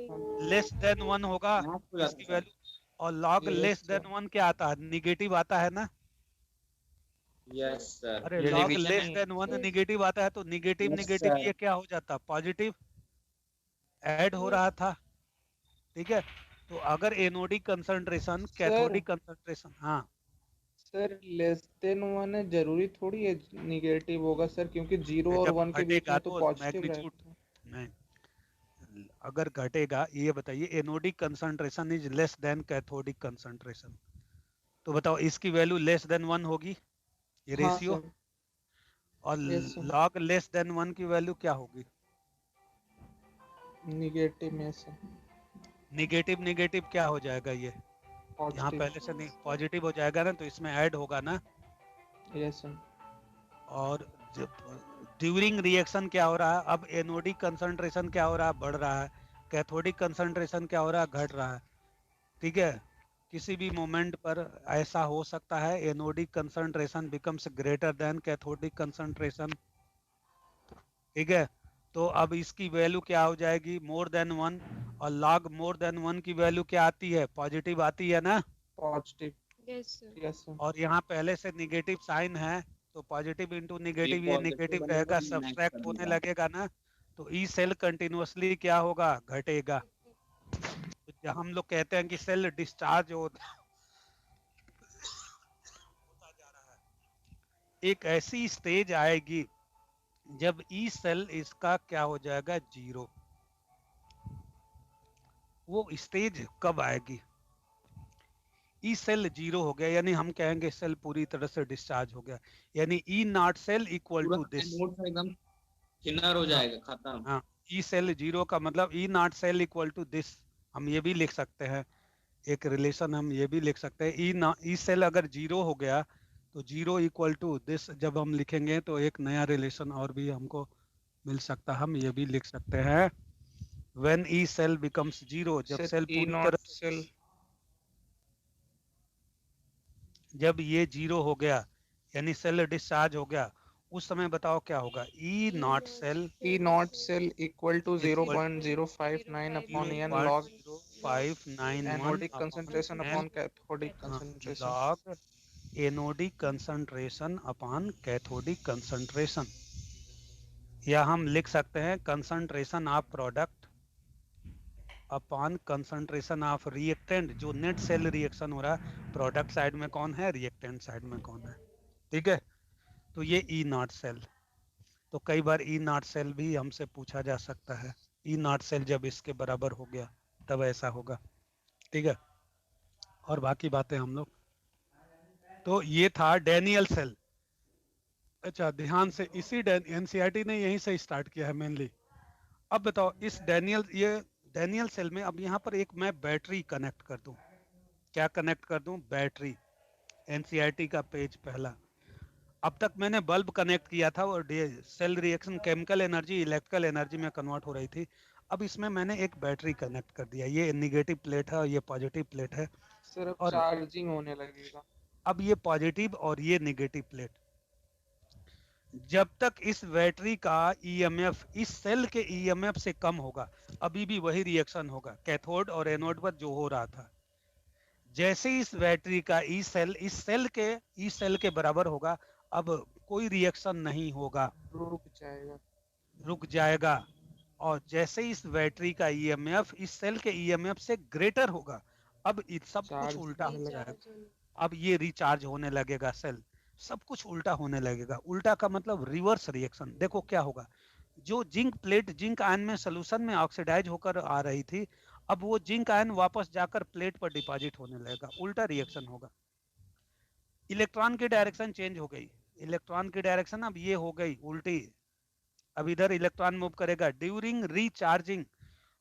less than one होगा माफ हो जाता इसकी है सर। वैल्यू। और log yes less sir. Than one क्या आता है, निगेटिव आता है ना। Yes sir. अरे ये लॉग डिवीजन लेस है। देन वन निगेटिव आता है तो निगेटिव यस निगेटिव सर। ये क्या हो जाता, पॉजिटिव ऐड हो रहा था। ठीक है, तो अगर anodic concentration sir cathodic concentration, हाँ सर लेस देन वन है जरूरी थोड़ी है निगेटिव होगा सर, क्योंकि जीरो और जब वन के बीच घटेगा में तो तो पॉजिटिव मैग्नीट्यूड रहता है। नहीं, अगर घटेगा ये बताइए anodic concentration is less than cathodic concentration, तो बताओ इसकी वैल्यू लेस देन वन होगी, ये हाँ रेशियो। सर। और yes sir. Log less than one की वैल्यू क्या होगी, निगेटिव में सर। निगेटिव निगेटिव क्या हो जाएगा ये, यहाँ पॉजिटिव। पहले से नहीं पॉजिटिव हो जाएगा ना, तो इसमें ऐड होगा ना। Yes sir. और ड्यूरिंग रिएक्शन क्या हो रहा है, अब एनोडिक कंसंट्रेशन क्या हो रहा है, बढ़ रहा है, कैथोडिक कंसंट्रेशन क्या हो रहा है, घट रहा है। ठीक है, किसी भी मोमेंट पर ऐसा हो सकता है anodic concentration becomes greater than cathodic concentration. ठीक है, तो अब इसकी वैल्यू क्या हो जाएगी, मोर देन वन। और लॉग मोर देन वन की वैल्यू क्या आती है, पॉजिटिव आती है ना। पॉजिटिव। Yes sir. और यहाँ पहले से निगेटिव साइन है तो पॉजिटिव इंटू ये निगेटिव ये पॉजिटिव निगेटिव बनेगा रहेगा, ये मैच कर सब्सट्रैक्ट होने देगा। लगेगा ना। तो ई सेल कंटिन्यूअसली क्या होगा, घटेगा। तो जब हम लोग कहते हैं कि सेल डिस्चार्ज होता जा रहा है, एक ऐसी स्टेज आएगी जब ई सेल इसका क्या हो जाएगा, जीरो। वो स्टेज कब आएगी, ई सेल जीरो हो गया यानी हम कहेंगे सेल पूरी तरह से डिस्चार्ज हो गया, यानी ई नॉट सेल इक्वल पूरा टू दिस। एनोड सा एकदम थिनर हो हाँ जाएगा, खत्म। हाँ, ई सेल जीरो का मतलब E naught cell equal to this. हम ये भी लिख सकते हैं, एक रिलेशन हम ये भी लिख सकते हैं, ई सेल अगर जीरो हो गया तो जीरो इक्वल टू दिस जब हम लिखेंगे तो एक नया रिलेशन और भी हमको मिल सकता है। हम ये भी लिख सकते हैं, when E cell becomes zero, जब सर सेल ई पूरी नॉट तरह से, सेल। जब ये जीरो हो गया यानी सेल डिस्चार्ज हो गया, उस समय बताओ क्या होगा, E naught cell E naught cell equal to equal 0.059 zero upon n point log zero five nine one anodic upon concentration n, upon cathodic concentration. Log anodic concentration upon cathodic concentration. या हम लिख सकते हैं concentration of product upon concentration of reactant, जो net cell reaction हो रहा है, product side में कौन है, रिएक्टेंट साइड में कौन है। ठीक है, तो ये ई नॉट सेल। तो कई बार ई नॉट सेल भी हमसे पूछा जा सकता है, ई नॉट सेल जब इसके बराबर हो गया तब ऐसा होगा। ठीक है, और बाकी बातें हम लोग, तो ये था डैनियल सेल। अच्छा, ध्यान से, इसी एनसीईआरटी ने यहीं से स्टार्ट किया है मेनली। अब बताओ इस डैनियल सेल में अब यहाँ पर एक मैं बैटरी कनेक्ट कर दूं। क्या कनेक्ट कर दूं? बैटरी। एनसीईआरटी का पेज पहला। अब तक मैंने बल्ब कनेक्ट किया था और cell reaction chemical energy electrical energy में कन्वर्ट हो रही थी। अब इसमें मैंने एक बैटरी कनेक्ट कर दिया। ये नेगेटिव प्लेट है और ये पॉजिटिव प्लेट है। सर अब और चार्जिंग होने लगेगा। अब ये पॉजिटिव और ये नेगेटिव प्लेट, जब तक इस बैटरी का ईएमएफ इस सेल के ईएमएफ से कम होगा, अभी भी वही रिएक्शन होगा कैथोड और एनोड पर जो हो रहा था। जैसे इस बैटरी का ई सेल के बराबर होगा, अब कोई रिएक्शन नहीं होगा, रुक जाएगा। रुक जाएगा। और जैसे इस बैटरी का ईएमएफ इस सेल के ईएमएफ से ग्रेटर होगा, अब सब कुछ चार्ज उल्टा होने हो लगेगा। जाएगा। अब ये रिचार्ज होने लगेगा सेल, सब कुछ उल्टा होने लगेगा। उल्टा का मतलब रिवर्स रिएक्शन। देखो क्या होगा, जो जिंक आयन में सोल्यूशन में ऑक्सीडाइज होकर आ रही थी, अब वो जिंक आयन वापस जाकर प्लेट पर डिपॉजिट होने लगेगा। उल्टा रिएक्शन होगा। इलेक्ट्रॉन की डायरेक्शन चेंज हो गई। इलेक्ट्रॉन की डायरेक्शन अब ये हो गई उल्टी। अब इधर इलेक्ट्रॉन मूव करेगा ड्यूरिंग रिचार्जिंग,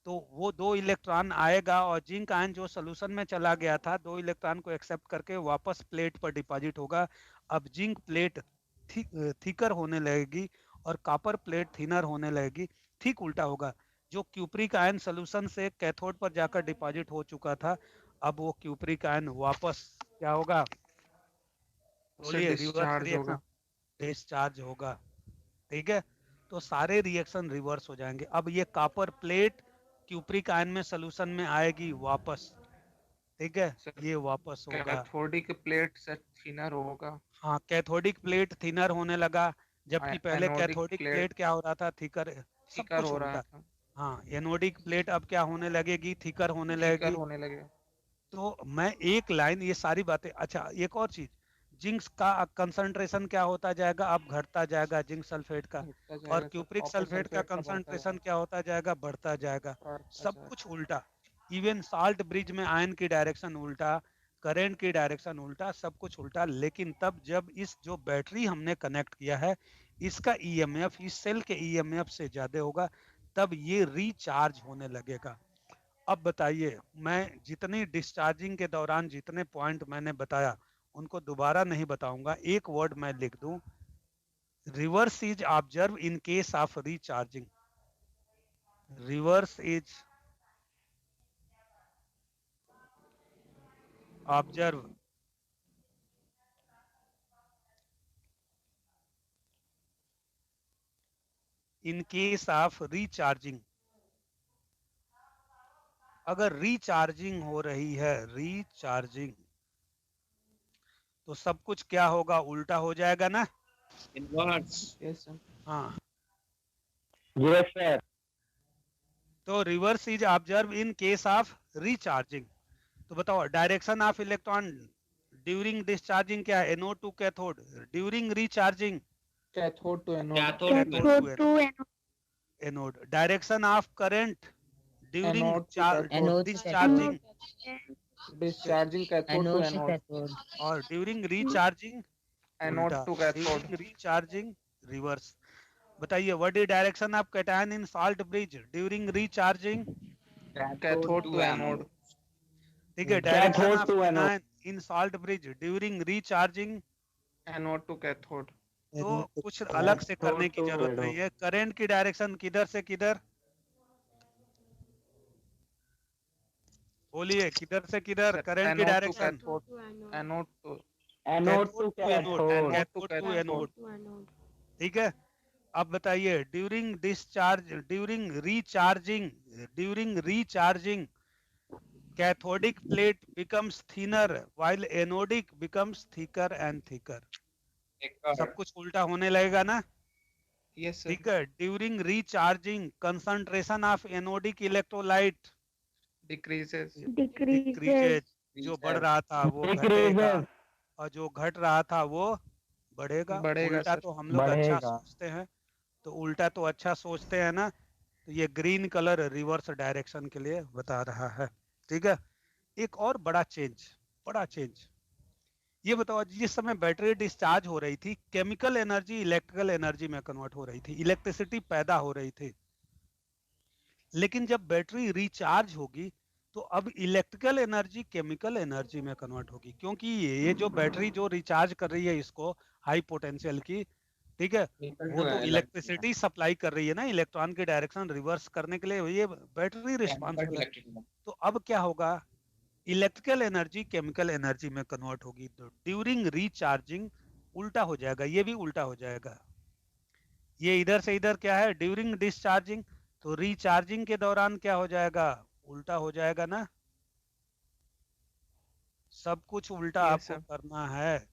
तो वो 2 इलेक्ट्रॉन आएगा और जिंक आयन जो सोल्यूशन में चला गया था 2 इलेक्ट्रॉन को एक्सेप्ट करके वापस प्लेट पर डिपॉजिट होगा। अब जिंक प्लेट थिकर होने लगेगी और कॉपर प्लेट थिनर होने लगेगी। ठीक उल्टा होगा। जो क्यूप्रिक आयन सोल्यूशन से कैथोड पर जाकर डिपॉजिट हो चुका था, अब वो क्यूप्रिक आयन वापस क्या होगा? सर बोलिए, रिवर्स डिस्चार्ज रिएक्शन, होगा। डिस्चार्ज होगा। ठीक है, तो सारे रिएक्शन रिवर्स हो जाएंगे। अब ये कॉपर प्लेट क्यूप्रिक आयन में सोल्यूशन में आएगी वापस। ठीक है, सर ये वापस होगा। कैथोडिक प्लेट सर थिनर होगा। हाँ, कैथोडिक प्लेट थिनर होने लगा, जबकि पहले एनोडिक कैथोडिक प्लेट प्लेट क्या हो रहा था? थिकर। सब थिकर कुछ हो रहा उल्टा। था। हाँ, एनोडिक प्लेट अब क्या होने लगेगी? थिकर होने थिकर लगेगी। होने लगेगा। तो मैं एक लाइन, ये सारी बातें। अच्छा, एक और चीज, जिंक का कंसंट्रेशन क्या होता जाएगा? अब घटता जाएगा जिंक सल्फेट का। घटता और जाएगा सर, क्यूप्रिक कॉपर सल्फेट का सल्फेट का बढ़ता कंसंट्रेशन जाएगा। क्या होता जाएगा? बढ़ता जाएगा। बढ़ता सब जाएगा। कुछ उल्टा। इवन साल्ट ब्रिज में आयन की डायरेक्शन उल्टा, करंट की डायरेक्शन उल्टा, सब कुछ उल्टा। लेकिन तब जब इस जो बैटरी हमने कनेक्ट किया है, इसका ईएमएफ इस सेल के ईएमएफ से ज्यादा होगा, तब ये रिचार्ज होने लगेगा। अब बताइए, मैं जितनी डिस्चार्जिंग के दौरान जितने पॉइंट मैंने बताया उनको दोबारा नहीं बताऊंगा। एक वर्ड मैं लिख दूं, reverse is observe in case of recharging. Reverse is observe in case of recharging. अगर रिचार्जिंग हो रही है, रिचार्जिंग, तो सब कुछ क्या होगा? उल्टा हो जाएगा ना? इनवर्स। Yes sir. हाँ, यस सर। तो reverse is observe in case of recharging. तो बताओ, direction of electron during discharging क्या है? Anode to cathode. During recharging cathode to anode. Cathode cathode to anode. Direction of current during anode to cathode. Discharging discharging cathode to anode. और during recharging anode उल्टा। To cathode. During recharging reverse. बताइए, what is direction of cation in salt bridge during recharging? Cathode to anode. ठीक है, direction cathode of to anode. Anion in salt bridge during recharging. Anode to cathode. तो कुछ अलग से करने की जरूरत एनोड। नहीं है। करंट की डायरेक्शन किधर से किधर? बोलिए, किधर से किधर सर करंट की एनोड टू डायरेक्शन? Cathode. Anode to anode cathode to to anode, cathode. Anode to cathode to cathode. Anode. ठीक है, अब बताइए, during discharge during recharging cathodic plate becomes thinner while anodic becomes thicker and thicker. सब कुछ उल्टा होने लगेगा ना? Yes sir. ठीक है, during recharging concentration of anodic electrolyte decreases. Decreases. जो बढ़ रहा था वो घटेगा डिक्रीजेस। और जो घट रहा था वो बढ़ेगा। बढ़ेगा उल्टा सर। तो हम लोग अच्छा बढ़ेगा। सोचते हैं, तो उल्टा तो अच्छा सोचते हैं ना। तो ये ग्रीन कलर रिवर्स डायरेक्शन के लिए बता रहा है। ठीक है, एक और बड़ा चेंज, बड़ा चेंज। ये बताओ जिस समय बैटरी डिस्चार्ज हो रही थी केमिकल एनर्जी इलेक्ट्रिकल एनर्जी में कन्वर्ट हो रही थी, इलेक्ट्रिसिटी पैदा हो रही थी। लेकिन जब बैटरी रिचार्ज होगी तो अब इलेक्ट्रिकल एनर्जी केमिकल एनर्जी में कन्वर्ट होगी, क्योंकि ये जो बैटरी जो रिचार्ज कर रही है इसको हाई पोटेंशियल की, ठीक है, वो तो इलेक्ट्रिसिटी सप्लाई कर रही है ना, इलेक्ट्रॉन की डायरेक्शन रिवर्स करने के लिए ये बैटरी रिस्पॉन्सिबल है। तो अब क्या होगा, इलेक्ट्रिकल एनर्जी केमिकल एनर्जी में कन्वर्ट होगी। तो ड्यूरिंग रिचार्जिंग उल्टा हो जाएगा, ये भी उल्टा हो जाएगा। ये इधर से इधर क्या है, ड्यूरिंग डिस्चार्जिंग, तो रिचार्जिंग के दौरान क्या हो जाएगा, उल्टा हो जाएगा ना। सब कुछ उल्टा Yes, आपको sir. करना है।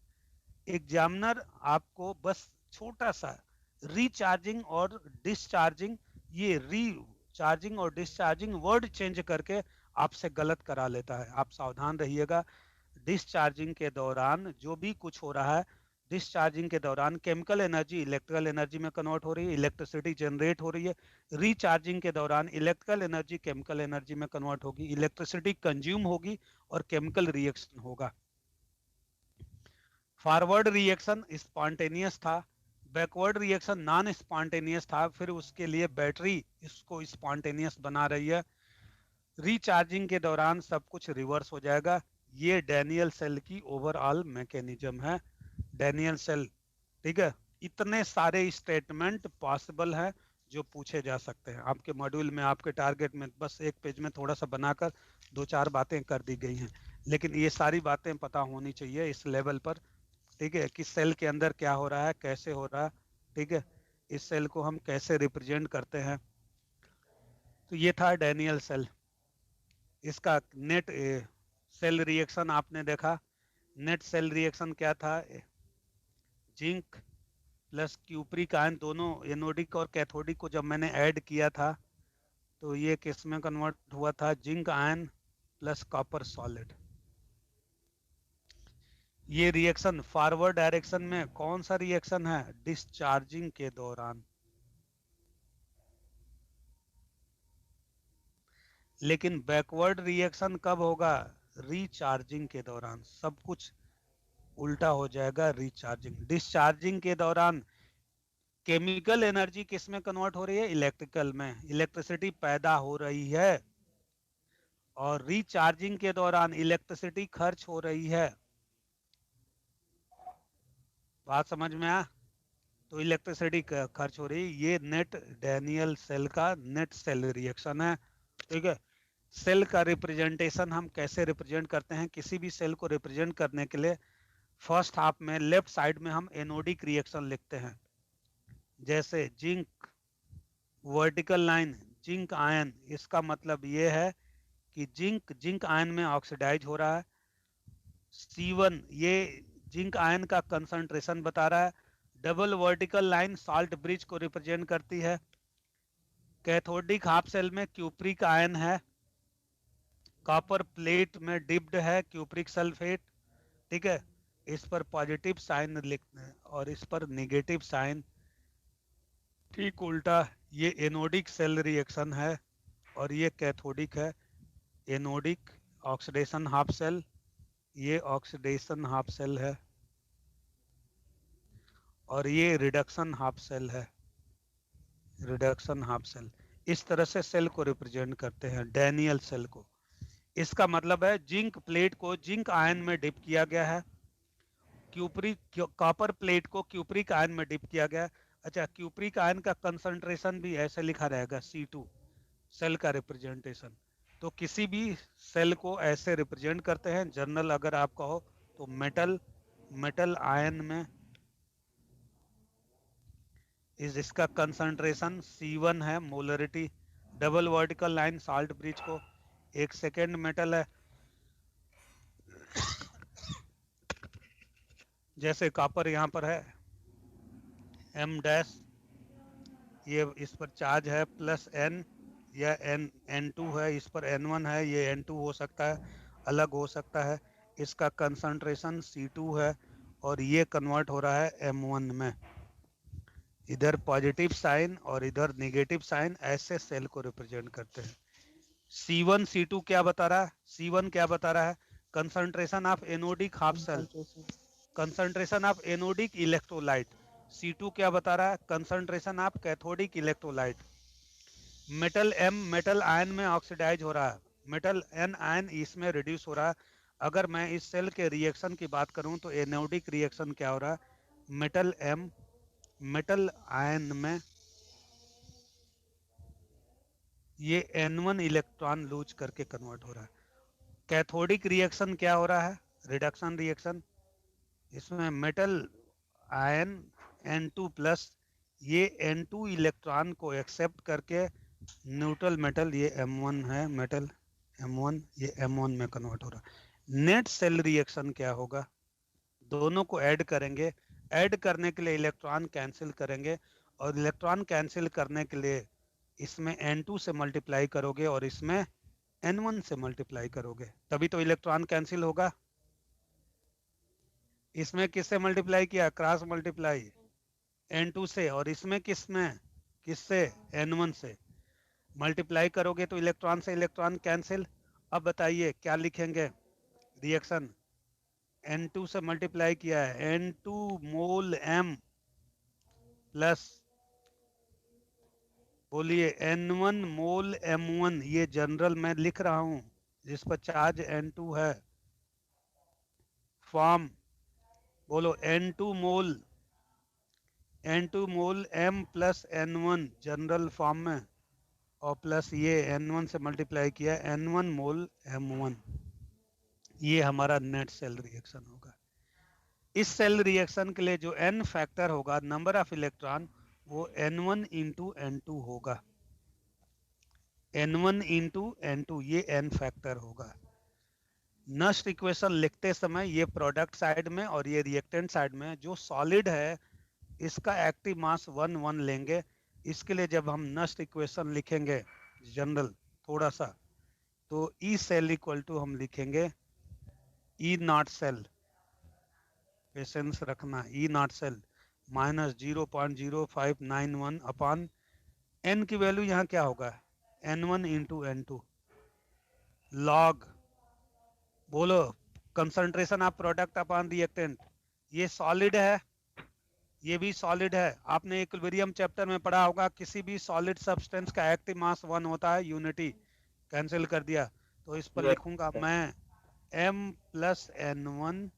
एग्जामिनर आपको बस छोटा सा रिचार्जिंग और डिस्चार्जिंग, ये रिचार्जिंग और डिस्चार्जिंग वर्ड चेंज करके आपसे गलत करा लेता है। आप सावधान रहिएगा। डिस्चार्जिंग के दौरान जो भी कुछ हो रहा है, डिस्चार्जिंग के दौरान केमिकल एनर्जी इलेक्ट्रिकल एनर्जी में कन्वर्ट हो रही है, इलेक्ट्रिसिटी जनरेट हो रही है। रिचार्जिंग के दौरान इलेक्ट्रिकल एनर्जी केमिकल एनर्जी में कन्वर्ट होगी, इलेक्ट्रिसिटी कंज्यूम होगी और केमिकल रिएक्शन होगा। फॉरवर्ड रिएक्शन स्पॉन्टेनियस था, बैकवर्ड रिएक्शन नॉन स्पॉन्टेनियस था, फिर उसके लिए बैटरी इसको स्पॉन्टेनियस बना रही है। रिचार्जिंग के दौरान सब कुछ रिवर्स हो जाएगा। ये डैनियल सेल की ओवरऑल मैकेनिज्म है, डैनियल सेल, ठीक है। इतने सारे स्टेटमेंट पॉसिबल है जो पूछे जा सकते हैं आपके मॉड्यूल में। आपके टारगेट में बस एक पेज में थोड़ा सा बनाकर 2-4 बातें कर दी गई हैं, लेकिन ये सारी बातें पता होनी चाहिए इस लेवल पर, ठीक है, कि सेल के अंदर क्या हो रहा है, कैसे हो रहा है, ठीक है, इस सेल को हम कैसे रिप्रेजेंट करते हैं। तो ये था डैनियल सेल। इसका नेट सेल रिएक्शन आपने देखा। नेट सेल रिएक्शन क्या था, जिंक प्लस क्यूप्रिक आयन दोनों एनोडिक और कैथोडिक को जब मैंने ऐड किया था तो ये किस में कन्वर्ट हुआ था, zinc ion plus copper solid. ये रिएक्शन फॉरवर्ड डायरेक्शन में कौन सा रिएक्शन है, डिस्चार्जिंग के दौरान। लेकिन बैकवर्ड रिएक्शन कब होगा, रिचार्जिंग के दौरान। सब कुछ उल्टा हो जाएगा रिचार्जिंग। डिस्चार्जिंग के दौरान केमिकल एनर्जी किस में कन्वर्ट हो रही है, इलेक्ट्रिकल में, इलेक्ट्रिसिटी पैदा हो रही है। और रिचार्जिंग के दौरान इलेक्ट्रिसिटी खर्च हो रही है। बात समझ में आया, तो इलेक्ट्रिसिटी खर्च हो रही है। ये नेट डैनियल सेल का नेट सेल रिएक्शन है, ठीक है। सेल का रिप्रेजेंटेशन हम कैसे रिप्रेजेंट करते हैं, किसी भी सेल को रिप्रेजेंट करने के लिए फर्स्ट हाफ में लेफ्ट साइड में हम एनोडिक रिएक्शन लिखते हैं, जैसे zinc vertical line zinc ion, इसका मतलब ये है कि जिंक आयन में ऑक्सीडाइज हो रहा है। C1 ये जिंक आयन का कंसंट्रेशन बता रहा है। Double vertical line salt bridge को रिप्रेजेंट करती है। कैथोडिक हाफ सेल में क्यूप्रिक आयन है, कॉपर प्लेट में डिप्ड है क्यूप्रिक सल्फेट, ठीक है। इस पर पॉजिटिव साइन लिखना है और इस पर नेगेटिव साइन, ठीक उल्टा। ये एनोडिक सेल रिएक्शन है और ये कैथोडिक है। एनोडिक ऑक्सीडेशन हाफ सेल, ये ऑक्सीडेशन हाफ सेल है और ये रिडक्शन हाफ सेल है, रिडक्शन हाफ सेल। इस तरह से सेल को रिप्रेजेंट करते हैं, डैनियल सेल को। इसका मतलब है जिंक प्लेट को जिंक आयन में डिप किया गया है, क्यूप्रिक कॉपर प्लेट को क्यूप्रिक आयन में डिप किया गया। अच्छा, क्यूप्रिक आयन का कंसंट्रेशन भी ऐसे लिखा रहेगा C2, सेल का रिप्रेजेंटेशन। तो किसी भी सेल को ऐसे रिप्रेजेंट करते हैं। जर्नल अगर आप कहो तो मेटल आयन में इसका कंसंट्रेशन C1 है, molarity. Double vertical line salt bridge को एक सेकेंड मेटल है, जैसे कॉपर यहाँ पर है M डैश, ये इस पर चार्ज है प्लस N या N2 है, इस पर N1 है, ये N2 हो सकता है, अलग हो सकता है। इसका कंसंट्रेशन C2 है और ये कन्वर्ट हो रहा है M1 में। इधर पॉजिटिव साइन और इधर नेगेटिव साइन, ऐसे सेल को रिप्रेजेंट करते हैं। C1 C2 क्या बता रहा है, C1 क्या बता रहा है, concentration of anodic half cell, concentration of anodic electrolyte. C2 क्या बता रहा है? Concentration of cathodic electrolyte. Metal M metal ion में ऑक्सीडाइज हो रहा है, मेटल N आयन इसमें रिड्यूस हो रहा है। अगर मैं इस सेल के रिएक्शन की बात करूं तो एनोडिक रिएक्शन क्या हो रहा है? मेटल M मेटल आयन में ये N1 इलेक्ट्रॉन लूज करके कन्वर्ट हो रहा है। कैथोडिक रिएक्शन क्या हो रहा है? Reduction reaction. इसमें मेटल आयन N2 प्लस ये N2 इलेक्ट्रॉन को एक्सेप्ट करके न्यूट्रल मेटल ये M1 है, मेटल M1 ये M1 में कन्वर्ट हो रहा है। नेट सेल रिएक्शन क्या होगा? दोनों को ऐड करेंगे, ऐड करने के लिए इलेक्ट्रॉन कैंसिल करेंगे और इलेक्ट्रॉन कैंसिल करने के लिए इसमें N2 से मल्टीप्लाई करोगे और इसमें N1 से मल्टीप्लाई करोगे, तभी तो इलेक्ट्रॉन कैंसिल होगा। इसमें किससे मल्टीप्लाई किया? क्रॉस मल्टीप्लाई N2 से, और इसमें किससे? N1 से मल्टीप्लाई करोगे तो इलेक्ट्रॉन से इलेक्ट्रॉन कैंसिल। अब बताइए क्या लिखेंगे रिएक्शन? N2 से मल्टीप्लाई किया है, N2 मोल M प्लस बोलिए N1 मोल M1, ये जनरल मैं लिख रहा हूं जिस पर चार्ज N2 है। फॉर्म बोलो N2 मोल M plus N1 general form में, और प्लस ये N1 से मल्टीप्लाई किया N1 मोल M1। ये हमारा नेट सेल रिएक्शन होगा। इस सेल रिएक्शन के लिए जो N फैक्टर होगा, नंबर ऑफ इलेक्ट्रॉन, वो N1 इंटू N2 होगा। N1 इंटू N2 ये N फैक्टर होगा। नस्ट इक्वेशन लिखते समय ये प्रोडक्ट साइड में और ये रिएक्टेंट साइड में जो सॉलिड है इसका एक्टिव मास 1 लेंगे। इसके लिए जब हम नस्ट इक्वेशन लिखेंगे जनरल थोड़ा सा, तो ई सेल इक्वल टू हम लिखेंगे ई नॉट सेल, पेशेंस रखना, E naught cell minus 0.0591 upon n की वैल्यू यहाँ क्या होगा? N1 इंटू N2 लॉग, बोलो concentration of product upon reactant. ये सॉलिड है, ये भी सॉलिड है। आपने इक्विलिब्रियम चैप्टर में पढ़ा होगा, किसी भी सॉलिड सब्सटेंस का एक्टिव मास 1 होता है, यूनिटी कैंसिल कर दिया, तो इस पर लिखूंगा मैं M plus N1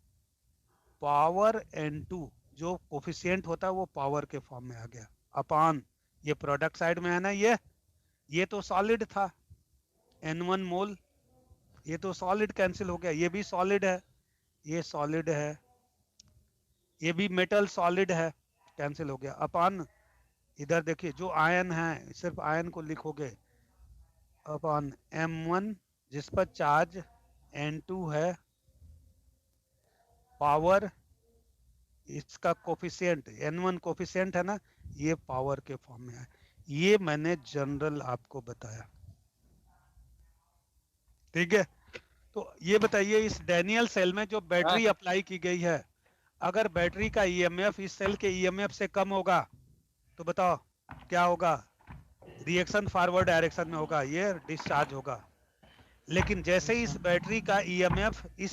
power N2, जो कोफिशिएंट होता है वो पावर के फॉर्म में आ गया, अपॉन ये प्रोडक्ट साइड में है ना, ये तो सॉलिड था N1 मोल, ये तो सॉलिड कैंसिल हो गया, ये भी सॉलिड है, ये सॉलिड है, ये भी मेटल सॉलिड है, कैंसिल हो गया, अपॉन इधर देखिए जो आयन है सिर्फ आयन को लिखोगे, अपॉन M1 जिस पर चार्ज N2 है, पावर इसका कोफिशिएंट N1 कोफिशिएंट है ना, ये पावर के फॉर्म में है। ये मैंने जनरल आपको बताया, ठीक है। तो ये बताइए इस डैनियल सेल में जो बैटरी अप्लाई की गई है, अगर बैटरी का ईएमएफ इस सेल के ईएमएफ से कम होगा तो बताओ क्या होगा? रिएक्शन फॉरवर्ड डायरेक्शन में होगा, ये डिस्चार्ज होगा। लेकिन जैसे ही इस बैटरी का ईएमएफ इस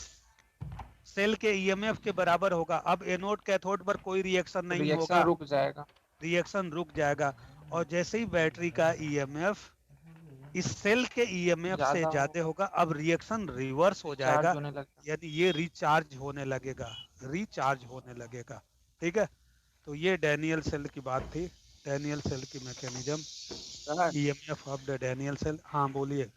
सेल के ईएमएफ के बराबर होगा, अब एनोड कैथोड पर कोई रिएक्शन नहीं होगा, रुक जाएगा, रिएक्शन रुक जाएगा। और जैसे ही बैटरी का ईएमएफ इस सेल के ईएमएफ से ज्यादा होगा, अब रिएक्शन रिवर्स हो जाएगा, यानी ये रिचार्ज होने लगेगा, ठीक है। तो ये डैनियल सेल की बात थी, डैनियल सेल की mechanism, EMF of the Daniell cell. हाँ बोलिए।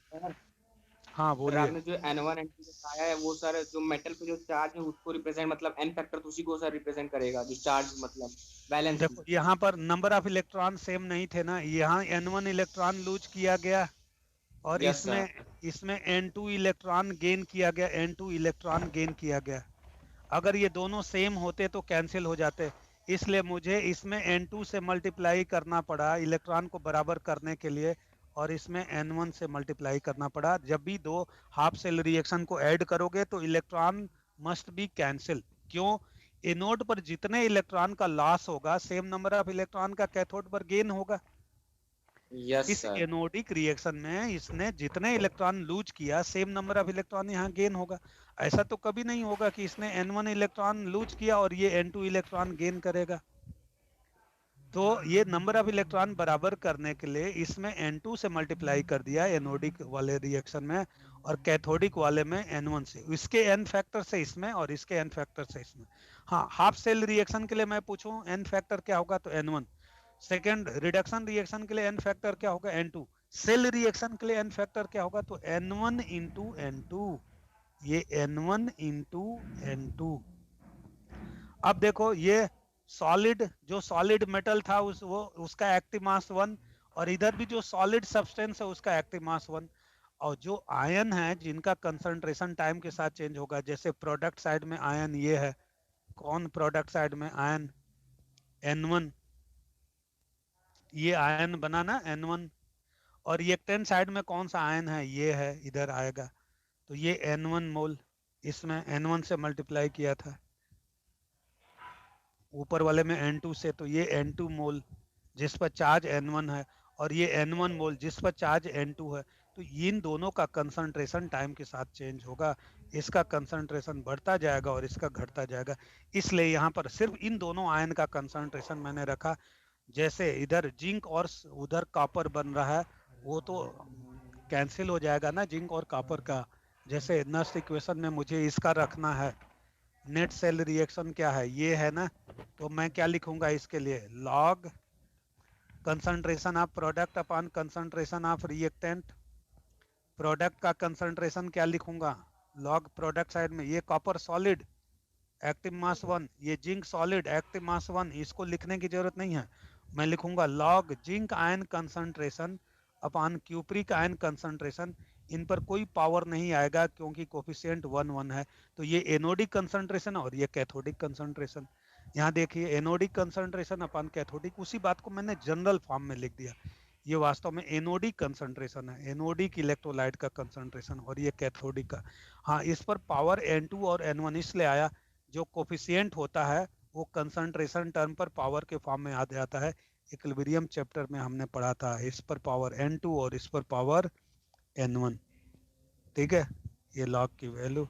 हाँ बोलिए। आपने जो N1 N2 बताया है वो सर जो मेटल पे जो चार्ज है उसको रिप्रेजेंट, मतलब N फैक्टर तो उसी को सर रिप्रेजेंट करेगा, जो चार्ज मतलब बैलेंस। देखो यहाँ पर नंबर ऑफ इलेक्ट्रॉन सेम नहीं थे ना, यहाँ N1 इलेक्ट्रॉन लूज किया गया और इसमें N2 इलेक्ट्रॉन गेन किया गया, N2 इलेक्ट्रॉन गेन किया गया। अगर ये दोनों सेम होते तो कैंसिल हो जाते, इसलिए मुझे इसमें N2 से मल्टीप्लाई करना पड़ा इलेक्ट्रॉन को बराबर करने के लिए, और इसमें N1 से मल्टीप्लाई करना पड़ा। जब भी दो हाफ सेल रिएक्शन को ऐड करोगे तो इलेक्ट्रॉन मस्ट बी कैंसिल। क्यों? एनोड पर जितने इलेक्ट्रॉन का लॉस होगा, सेम नंबर ऑफ इलेक्ट्रॉन का कैथोड पर गेन होगा। यस इस सर। एनोडिक रिएक्शन में इसने जितने इलेक्ट्रॉन लूज किया सेम नंबर ऑफ इलेक्ट्रॉन यहाँ गेन होगा। ऐसा तो कभी नहीं होगा कि इसने n1 इलेक्ट्रॉन लूज किया और ये n2 इलेक्ट्रॉन गेन करेगा। तो ये नंबर ऑफ इलेक्ट्रॉन बराबर करने के लिए इसमें n2 से मल्टीप्लाई कर दिया एनोडिक वाले रिएक्शन में, और कैथोडिक वाले में n1 से। इसके n फैक्टर से इसमें और इसके n फैक्टर से इसमें। हाँ, हाफ सेल रिएक्शन के लिए मैं पूछूं n फैक्टर क्या होगा तो n1। सेकेंड रिडक्शन रिएक्शन के लिए n फैक्टर क्या होगा n2। सेल रिएक्शन के लिए n फैक्टर क्या होगा तो n1 इंटू n2। ये n1 इंटू n2। अब देखो ये सॉलिड, जो सॉलिड मेटल था उसका एक्टिव मास 1, और इधर भी जो सॉलिड सब्सटेंस है उसका एक्टिव मास 1। और जो आयन है जिनका कंसंट्रेशन टाइम के साथ चेंज होगा, जैसे प्रोडक्ट साइड में आयन ये है, कौन प्रोडक्ट साइड में आयन N1, ये आयन बना ना N1। और रिएक्टेंट साइड में कौन सा आयन है, ये है, इधर आएगा। तो ये N1 मोल, इसमें N1 से मल्टीप्लाई किया था, ऊपर वाले में N2 से, तो ये N2 मोल जिस पर चार्ज N1 है, और ये N1 मोल जिस पर चार्ज N2 है। तो इन दोनों का कंसंट्रेशन टाइम के साथ चेंज होगा, इसका कंसंट्रेशन बढ़ता जाएगा और इसका घटता जाएगा। इसलिए यहाँ पर सिर्फ इन दोनों आयन का कंसंट्रेशन मैंने रखा। जैसे इधर जिंक और उधर कॉपर बन रहा है, वो तो कैंसिल हो जाएगा ना जिंक और कॉपर का। जैसे नस्ट इक्वेशन में मुझे इसका रखना है, नेट सेल रिएक्शन क्या है, ये है ना। तो मैं क्या लिखूंगा इसके लिए, log concentration of product upon concentration of reactant. Product का कंसंट्रेशन क्या लिखूंगा, लॉग प्रोडक्ट साइड में, ये कॉपर सॉलिड एक्टिव मास 1, ये जिंक सॉलिड एक्टिव मास 1, इसको लिखने की जरूरत नहीं है। मैं लिखूंगा log zinc ion concentration upon cupric ion concentration. इन पर कोई पावर नहीं आएगा क्योंकि कोफिशिएंट 1 1 है। तो ये एनोडिक कंसंट्रेशन और ये कैथोडिक कंसंट्रेशन। यहाँ देखिए एनोडिक कंसंट्रेशन अपॉन कैथोडिक, उसी बात को मैंने जनरल फॉर्म में लिख दिया। ये वास्तव में एनोडिक कंसंट्रेशन है, एनोडिक इलेक्ट्रोलाइट का कंसंट्रेशन, और ये कैथोडिक का। हाँ, इस पर पावर N2 और N1 इसलिए आया, जो कोफिशिएंट होता है वो कंसंट्रेशन टर्म पर पावर के फॉर्म में आ जाता है। इक्विलिब्रियम चैप्टर में हमने पढ़ा था, इस पर पावर N2 और इस पर पावर N1। ठीक है, ये लॉग की वैल्यू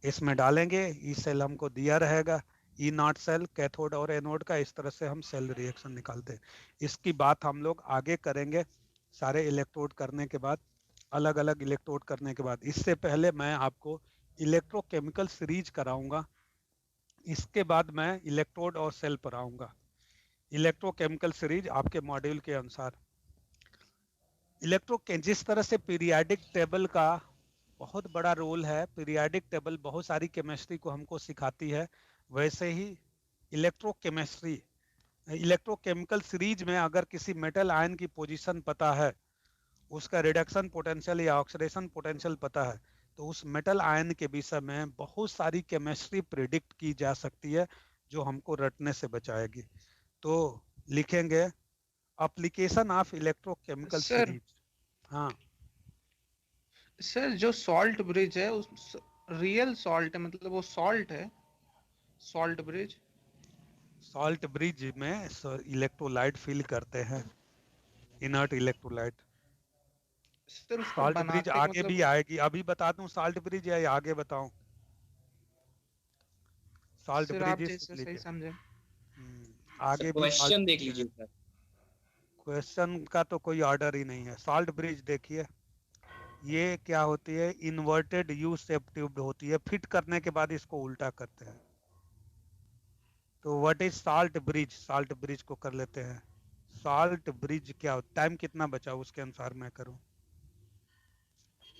इसमें डालेंगे, ई सेल हमको दिया रहेगा, ई नॉट सेल कैथोड और एनोड का। इस तरह से हम सेल रिएक्शन निकालते हैं। इसकी बात हम लोग आगे करेंगे, सारे इलेक्ट्रोड करने के बाद, अलग अलग इलेक्ट्रोड करने के बाद। इससे पहले मैं आपको इलेक्ट्रोकेमिकल सीरीज कराऊंगा, इसके बाद मैं इलेक्ट्रोड और सेल पर आऊंगा। इलेक्ट्रोकेमिकल सीरीज आपके मॉड्यूल के अनुसार। जिस तरह से पीरियाडिक टेबल का बहुत बड़ा रोल है, पीरियाडिक टेबल बहुत सारी केमिस्ट्री को हमको सिखाती है, वैसे ही इलेक्ट्रोकेमिस्ट्री, इलेक्ट्रोकेमिकल सीरीज में अगर किसी मेटल आयन की पोजीशन पता है, उसका रिडक्शन पोटेंशियल या ऑक्सीडेशन पोटेंशियल पता है, तो उस मेटल आयन के विषय में बहुत सारी केमिस्ट्री प्रिडिक्ट की जा सकती है, जो हमको रटने से बचाएगी। तो लिखेंगे application of electrochemical sir series. हाँ सर, जो सॉल्ट ब्रिज है उस रियल सॉल्ट है, मतलब वो सॉल्ट है, सॉल्ट ब्रिज। सॉल्ट ब्रिज में इलेक्ट्रोलाइट फिल करते हैं, इनर्ट इलेक्ट्रोलाइट। सर उसको सॉल्ट ब्रिज बनाते आगे भी मतलब आएगी, अभी बता दूं सॉल्ट ब्रिज या आगे बताऊं। सॉल्ट सर आप ब्रिज जैसे सही लीजिए, समझे। सर आगे भी सॉल्ट क्वेश्चन देख ब्रिज है। लीजिए सर। क्वेश्चन का तो कोई ऑर्डर ही नहीं है। सॉल्ट ब्रिज देखिए, ये क्या होती है, इन्वर्टेड यू शेप ट्यूब होती है, फिट करने के बाद इसको उल्टा करते हैं। तो what is salt bridge, salt bridge को कर लेते हैं। सॉल्ट ब्रिज क्या हो, टाइम कितना बचा उसके अनुसार मैं करूं।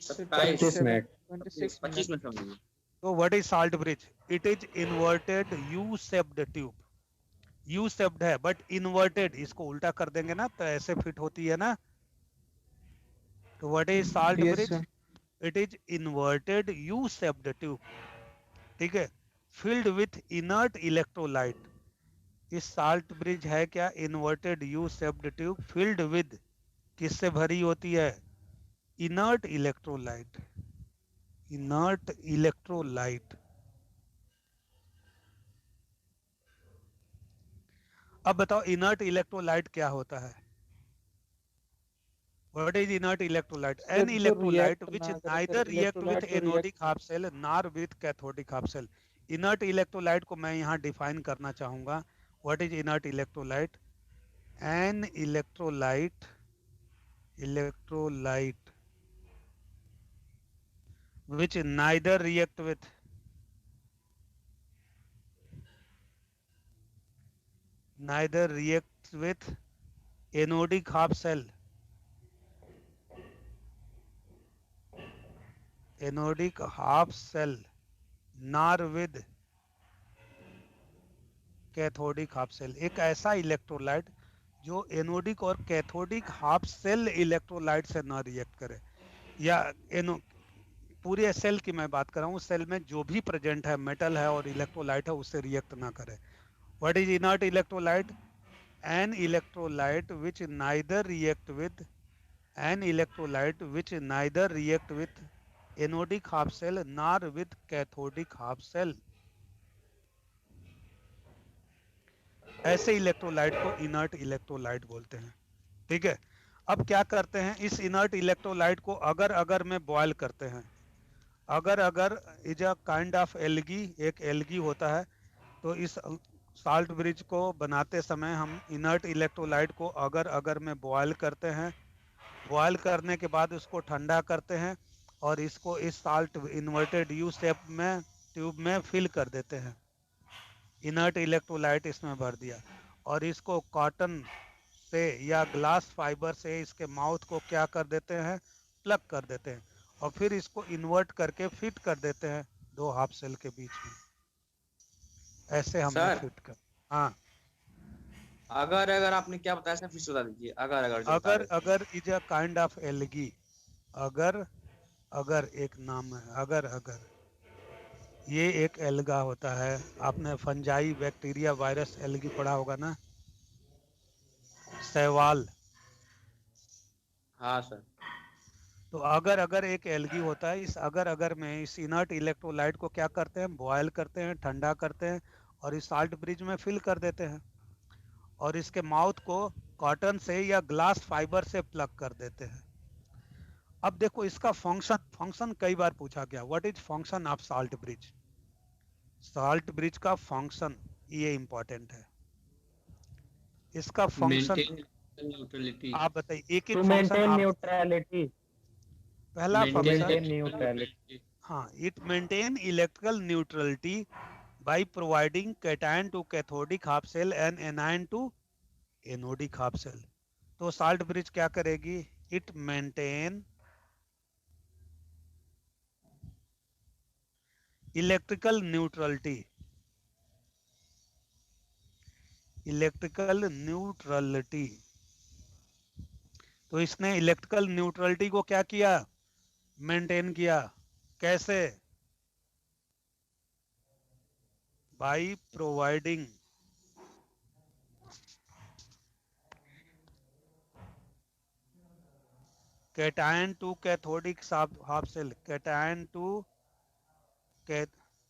Sir 27 minute 26 25 minute. मिनट समझिए। तो what is salt bridge, it is inverted U shaped tube. U shaped है बट इन्वर्टेड, इसको उल्टा कर देंगे ना तो ऐसे फिट होती है ना। तो what is salt yes bridge, sir. It is inverted U shaped tube. ठीक है, फिल्ड विथ इनर्ट इलेक्ट्रोलाइट। इस साल्ट ब्रिज है क्या, inverted U shaped tube filled with, किससे भरी होती है, इनर्ट इलेक्ट्रोलाइट, इनर्ट इलेक्ट्रोलाइट। अब बताओ इनर्ट इलेक्ट्रोलाइट क्या होता है। What is inert electrolyte? Sir An जो electrolyte रिएक्ट which ना करे neither sir react with electrolyte जो anodic half cell nor with cathodic half cell. Inert electrolyte को मैं यहाँ define करना चाहूँगा. What is inert electrolyte? An electrolyte which neither react with anodic half cell nor with cathodic half cell. एक ऐसा electrolyte जो anodic और cathodic half cell electrolyte से ना रिएक्ट करे, या एनो पूरे सेल की मैं बात कर रहा हूँ, सेल में जो भी प्रेजेंट है, मेटल है और इलेक्ट्रोलाइट है, उससे रिएक्ट ना करे. What is inert electrolyte? An electrolyte which neither react with anodic half cell nor with cathodic half cell. ऐसे इलेक्ट्रोलाइट को इनर्ट इलेक्ट्रोलाइट बोलते हैं. ठीक है. अब क्या करते हैं, इस इनर्ट इलेक्ट्रोलाइट को अगर में बॉयल करते हैं. अगर is a kind of algae, एक एल्गी होता है. तो इस साल्ट ब्रिज को बनाते समय हम इनर्ट इलेक्ट्रोलाइट को अगर में बॉयल करते हैं. बॉयल करने के बाद उसको ठंडा करते हैं और इसको इस साल्ट इन्वर्टेड यू शेप में ट्यूब में फिल कर देते हैं. इनर्ट इलेक्ट्रोलाइट इसमें भर दिया और इसको कॉटन से या ग्लास फाइबर से इसके माउथ को क्या कर देते हैं, प्लग कर देते हैं और फिर इसको इन्वर्ट करके फिट कर देते हैं दो हाफ सेल के बीच में. ऐसे हमने सर फिट कर. हाँ. अगर आपने क्या बताया सर, फिर से बता दीजिए. अगर जो बता रहे थे. अगर is a kind of algae. अगर एक नाम है. अगर ये एक एल्गा होता है. आपने फंजाई, बैक्टीरिया, वायरस, एल्गी पढ़ा होगा ना, शैवाल. हाँ सर. तो अगर एक एल्गी होता है. इस अगर में इस इनर्ट इलेक्ट्रोलाइट को क्या करते हैं, बॉयल करते हैं, ठंडा करते हैं और इस साल्ट ब्रिज में फिल कर देते हैं और इसके माउथ को कॉटन से या ग्लास फाइबर से प्लग कर देते हैं. अब देखो इसका फंक्शन कई बार पूछा गया. What is function of salt bridge? Salt bridge का फंक्शन, ये इंपॉर्टेंट है. इसका फंक्शन मेंटेन न्यूट्रलिटी. आप बताइए. एक टू एक फंक्शन मेंटेन आप. न्यूट्रलिटी. पहला टू फंक्शन, मेंटेन न्यूट्रलिटी. हाँ, it maintain electrical neutrality by providing cation to cathodic half cell and anion to anodic half cell. तो साल्ट ब्रिज क्या करेगी? It maintain electrical neutrality. तो इसने electrical neutrality को क्या किया? मेंटेन किया. कैसे? by providing cation to cathodic half cell. Cation to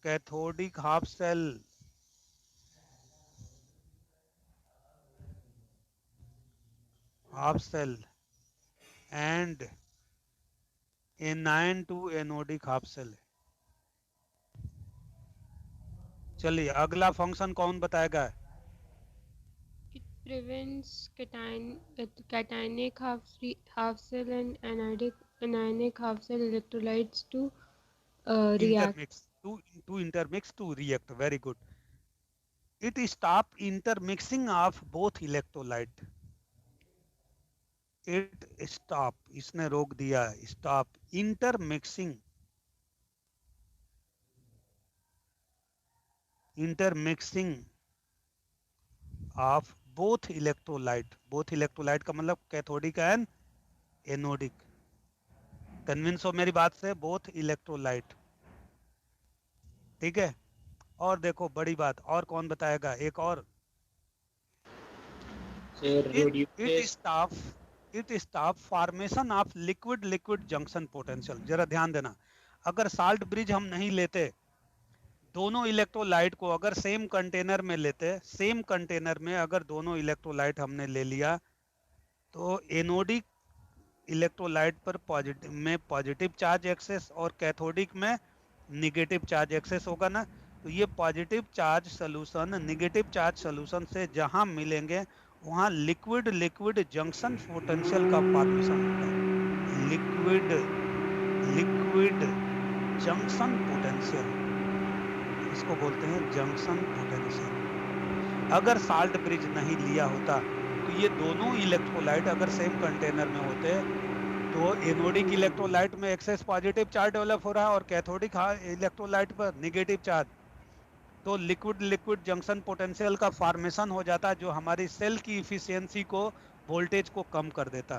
cathodic half cell and anion to anodic half cell. चलिए अगला फंक्शन कौन बताएगा? It prevents cationic half cell and anionic half cell electrolytes to react. Intermix to react. Very good. It stop intermixing of both electrolyte. It stop, इसने रोक दिया. Stop intermixing of both electrolyte. Both electrolyte का मतलब cathodic and anodic. Convince हो मेरी बात से? Both electrolyte. ठीक है. और देखो बड़ी बात, और कौन बताएगा? एक और. It stop formation of liquid junction potential. जरा ध्यान देना, अगर साल्ट ब्रिज हम नहीं लेते, दोनों इलेक्ट्रोलाइट को अगर सेम कंटेनर में लेते, सेम कंटेनर में अगर दोनों इलेक्ट्रोलाइट हमने ले लिया, तो एनोडिक इलेक्ट्रोलाइट पर पॉजिटिव चार्ज एक्सेस और कैथोडिक में निगेटिव चार्ज एक्सेस होगा ना, तो ये positive charge solution negative charge solution से जहां मिलेंगे वहां लिक्विड लिक्विड जंक्शन पोटेंशियल का फॉर्मेशन होगा। लिक्विड लिक्विड जंक्शन पोटेंशियल, इसको बोलते हैं जंक्शन पोटेंशियल। अगर साल्ट ब्रिज नहीं लिया होता तो ये दोनों इलेक्ट्रोलाइट अगर सेम कंटेनर में होते तो एनोडिक इलेक्ट्रोलाइट में एक्सेस पॉजिटिव चार्ज डेवलप हो रहा है और कैथोडिक इलेक्ट्रोलाइट पर निगेटिव चार्ज, तो लिक्विड लिक्विड जंक्शन पोटेंशियल का फॉर्मेशन हो जाता जो हमारी सेल की इफिशियंसी को वोल्टेज को कम कर देता।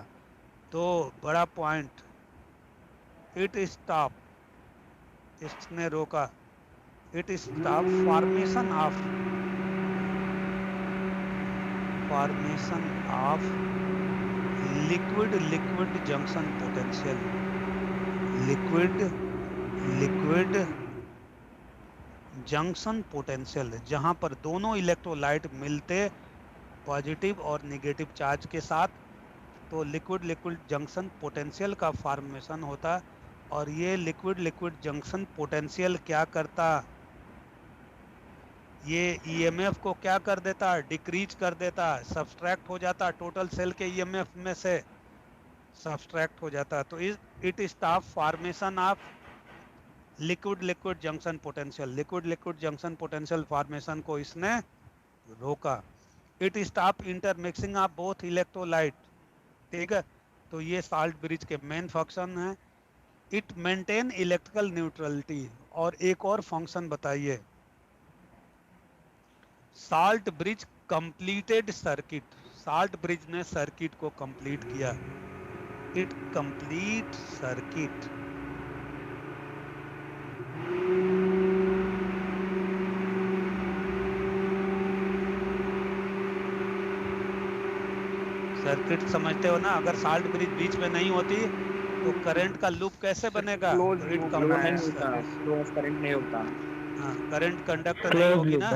तो बड़ा पॉइंट, इट स्टॉप, इसने रोका, it stop formation of liquid liquid junction potential. Liquid liquid junction potential जहां पर दोनों इलेक्ट्रोलाइट मिलते पॉजिटिव और नेगेटिव चार्ज के साथ, तो लिक्विड लिक्विड जंक्शन पोटेंशियल का फॉर्मेशन होता। और ये लिक्विड लिक्विड जंक्शन पोटेंशियल क्या करता, ये ईएमएफ को क्या कर देता, डिक्रीज कर देता, सब्सट्रैक्ट हो जाता, टोटल सेल के ईएमएफ में से सब्सट्रैक्ट हो जाता। तो it stop formation of liquid liquid junction potential, liquid liquid junction potential formation को इसने रोका। It stop intermixing of both electrolyte, ठीक है। तो ये साल्ट ब्रिज के मेन फंक्शन है। इट मेंटेन इलेक्ट्रिकल न्यूट्रलिटी, और एक और फंक्शन बताइए। Salt bridge completed circuit, salt bridge ने सर्किट को कंप्लीट किया। It complete circuit. सर्किट समझते हो ना, अगर साल्ट ब्रिज बीच में नहीं होती तो करंट का लूप कैसे बनेगा, करंट नहीं होता। हाँ, करंट कंडक्ट नहीं होगी ना,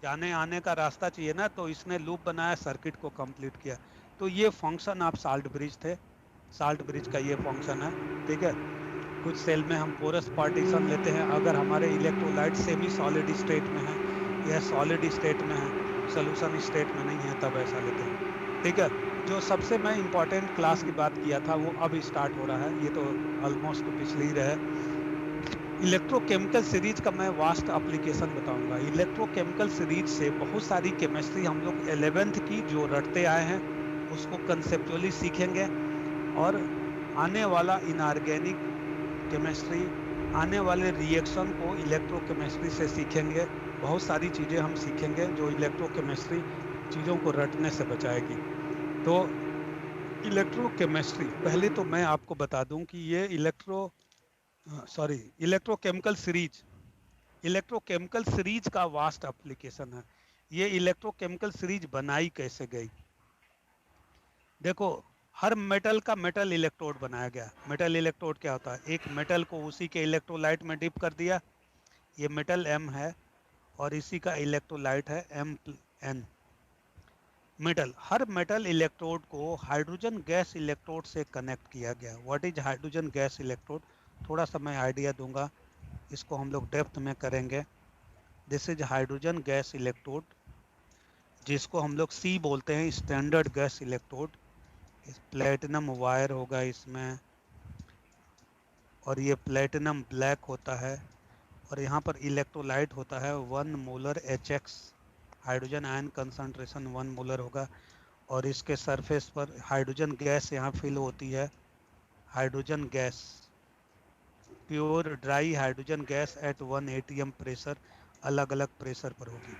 जाने आने का रास्ता चाहिए ना, तो इसने लूप बनाया, सर्किट को कंप्लीट किया। तो ये फंक्शन ऑफ साल्ट ब्रिज थे, साल्ट ब्रिज का ये फंक्शन है, ठीक है। कुछ सेल में हम पोरस पार्टीशन लेते हैं, अगर हमारे इलेक्ट्रोलाइट सेमी सॉलिड स्टेट में है या सॉलिड स्टेट में है, सोल्यूशन स्टेट में नहीं है, तब ऐसा लेते हैं, ठीक है। जो सबसे मैं इम्पोर्टेंट क्लास की बात किया था वो अब स्टार्ट हो रहा है, ये तो ऑलमोस्ट पिछले ही रहे। इलेक्ट्रोकेमिकल सीरीज का मैं वास्ट एप्लीकेशन बताऊंगा। इलेक्ट्रोकेमिकल सीरीज से बहुत सारी केमिस्ट्री हम लोग 11th की जो रटते आए हैं उसको कंसेप्चुअली सीखेंगे, और आने वाला इनऑर्गेनिक केमिस्ट्री, आने वाले रिएक्शन को इलेक्ट्रोकेमिस्ट्री से सीखेंगे। बहुत सारी चीज़ें हम सीखेंगे जो इलेक्ट्रोकेमिस्ट्री चीज़ों को रटने से बचाएगी। तो इलेक्ट्रोकेमिस्ट्री, पहले तो मैं आपको बता दूं कि ये इलेक्ट्रोकेमिकल सीरीज का वास्ट एप्लीकेशन है। ये इलेक्ट्रोकेमिकल सीरीज बनाई कैसे गई, देखो, हर मेटल का मेटल इलेक्ट्रोड बनाया गया। मेटल इलेक्ट्रोड क्या होता है, एक मेटल को उसी के इलेक्ट्रोलाइट में डिप कर दिया, ये मेटल M है और इसी का इलेक्ट्रोलाइट है Mn। मेटल, हर मेटल इलेक्ट्रोड को हाइड्रोजन गैस इलेक्ट्रोड से कनेक्ट किया गया। What is hydrogen gas electrode, थोड़ा सा मैं आइडिया दूंगा, इसको हम लोग डेप्थ में करेंगे। This is hydrogen gas electrode, जिसको हम लोग C बोलते हैं, standard gas electrode. Platinum wire होगा इसमें, और ये प्लेटिनम ब्लैक होता है, और यहाँ पर इलेक्ट्रोलाइट होता है 1 molar HX, hydrogen ion concentration 1 molar होगा, और इसके सरफेस पर हाइड्रोजन गैस यहाँ फिल होती है। Hydrogen gas, pure dry hydrogen gas at 1 atm pressure, अलग अलग प्रेशर पर होगी।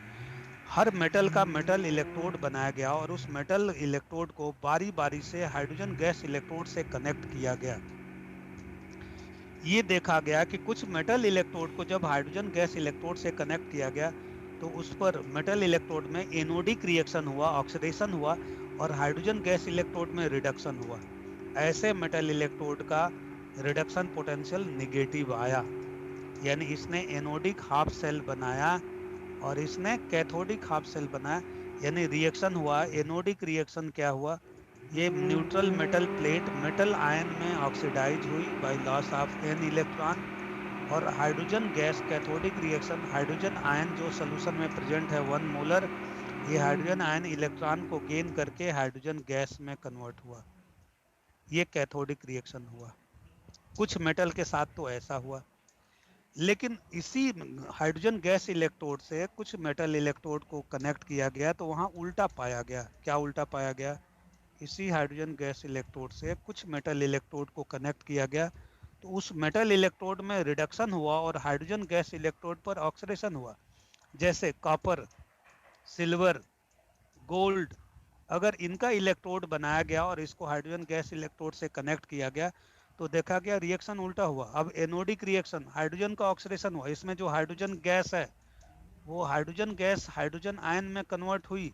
हर मेटल का मेटल इलेक्ट्रोड बनाया गया और उस मेटल इलेक्ट्रोड को बारी बारी से हाइड्रोजन गैस इलेक्ट्रोड से कनेक्ट किया गया। ये देखा गया कि कुछ मेटल इलेक्ट्रोड को जब हाइड्रोजन गैस इलेक्ट्रोड से कनेक्ट किया गया तो उस पर मेटल इलेक्ट्रोड में एनोडिक रिएक्शन हुआ, ऑक्सीडेशन हुआ, और हाइड्रोजन गैस इलेक्ट्रोड में रिडक्शन हुआ। ऐसे मेटल इलेक्ट्रोड का रिडक्शन पोटेंशियल निगेटिव आया, यानी इसने एनोडिक हाफ सेल बनाया और इसने कैथोडिक हाफ सेल बनाया, यानी रिएक्शन हुआ। एनोडिक रिएक्शन क्या हुआ, ये neutral metal plate metal ion में ऑक्सीडाइज हुई by loss of n electron, और hydrogen gas cathodic reaction, hydrogen ion जो सोल्यूशन में प्रेजेंट है 1 मोलर, ये हाइड्रोजन आयन इलेक्ट्रॉन को गेन करके हाइड्रोजन गैस में कन्वर्ट हुआ, ये कैथोडिक रिएक्शन हुआ। कुछ मेटल के साथ तो ऐसा हुआ, लेकिन इसी हाइड्रोजन गैस इलेक्ट्रोड से कुछ मेटल इलेक्ट्रोड को कनेक्ट किया गया तो वहां उल्टा पाया गया। क्या उल्टा पाया गया? इसी हाइड्रोजन गैस इलेक्ट्रोड से कुछ मेटल इलेक्ट्रोड को कनेक्ट किया गया तो उस मेटल इलेक्ट्रोड में रिडक्शन हुआ और हाइड्रोजन गैस इलेक्ट्रोड पर ऑक्सीडेशन हुआ। जैसे कॉपर, सिल्वर, गोल्ड, अगर इनका इलेक्ट्रोड बनाया गया और इसको हाइड्रोजन गैस इलेक्ट्रोड से कनेक्ट किया गया तो देखा गया रिएक्शन उल्टा हुआ। अब एनोडिक रिएक्शन, हाइड्रोजन का ऑक्सीडेशन हुआ, इसमें जो हाइड्रोजन गैस है वो हाइड्रोजन गैस हाइड्रोजन आयन में कन्वर्ट हुई,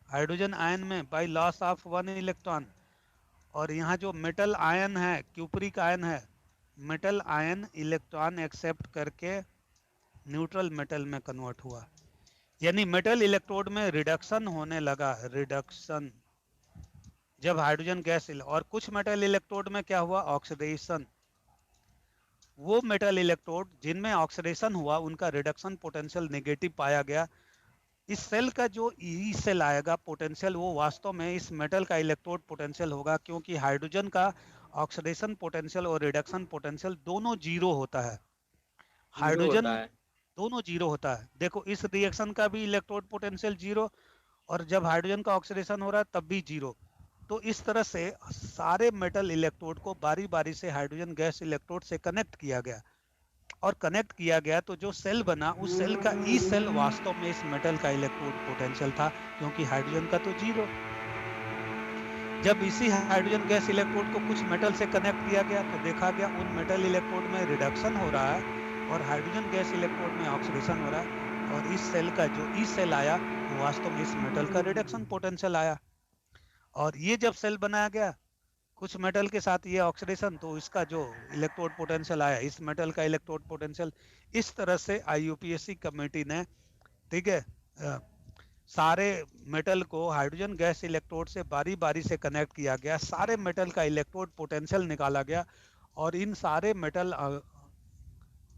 हाइड्रोजन आयन में बाय लॉस ऑफ 1 इलेक्ट्रॉन। और यहाँ जो मेटल आयन है, क्यूपरिक आयन है, मेटल आयन इलेक्ट्रॉन एक्सेप्ट करके न्यूट्रल मेटल में कन्वर्ट हुआ, यानी मेटल इलेक्ट्रोड में रिडक्शन होने लगा, रिडक्शन जब हाइड्रोजन गैस। और कुछ मेटल इलेक्ट्रोड में क्या हुआ? ऑक्सीडेशन। वो मेटल इलेक्ट्रोड जिनमें ऑक्सीडेशन हुआ उनका रिडक्शन पोटेंशियल नेगेटिव पाया गया। इस सेल का जो ई सेल आएगा पोटेंशियल, वो वास्तव में इस मेटल का इलेक्ट्रोड पोटेंशियल होगा, क्योंकि हाइड्रोजन का ऑक्सीडेशन पोटेंशियल और रिडक्शन पोटेंशियल दोनों जीरो होता है। हाइड्रोजन दोनों जीरो होता है। देखो इस रिएक्शन का भी इलेक्ट्रोड पोटेंशियल जीरो, और जब हाइड्रोजन का ऑक्सीडेशन हो रहा है तब भी जीरो। तो इस तरह से सारे मेटल इलेक्ट्रोड को बारी बारी से हाइड्रोजन गैस इलेक्ट्रोड से कनेक्ट किया गया, और कनेक्ट किया गया तो जो सेल बना उस सेल का ई सेल वास्तव में इस मेटल का इलेक्ट्रोड पोटेंशियल था, क्योंकि हाइड्रोजन का तो जीरो। जब इसी हाइड्रोजन गैस इलेक्ट्रोड को कुछ मेटल से कनेक्ट किया गया तो देखा गया उन मेटल इलेक्ट्रोड में रिडक्शन हो रहा है और हाइड्रोजन गैस इलेक्ट्रोड में ऑक्सीडेशन हो रहा है, और इस सेल का जो ई सेल आया वो वास्तव में इस मेटल का रिडक्शन पोटेंशियल आया। और ये जब सेल बनाया गया कुछ मेटल के साथ ये ऑक्सीडेशन, तो इसका जो इलेक्ट्रोड पोटेंशियल आया, इस मेटल का इलेक्ट्रोड पोटेंशियल। इस तरह से IUPAC कमेटी ने, ठीक है, सारे मेटल को हाइड्रोजन गैस इलेक्ट्रोड से बारी बारी से कनेक्ट किया गया, सारे मेटल का इलेक्ट्रोड पोटेंशियल निकाला गया, और इन सारे मेटल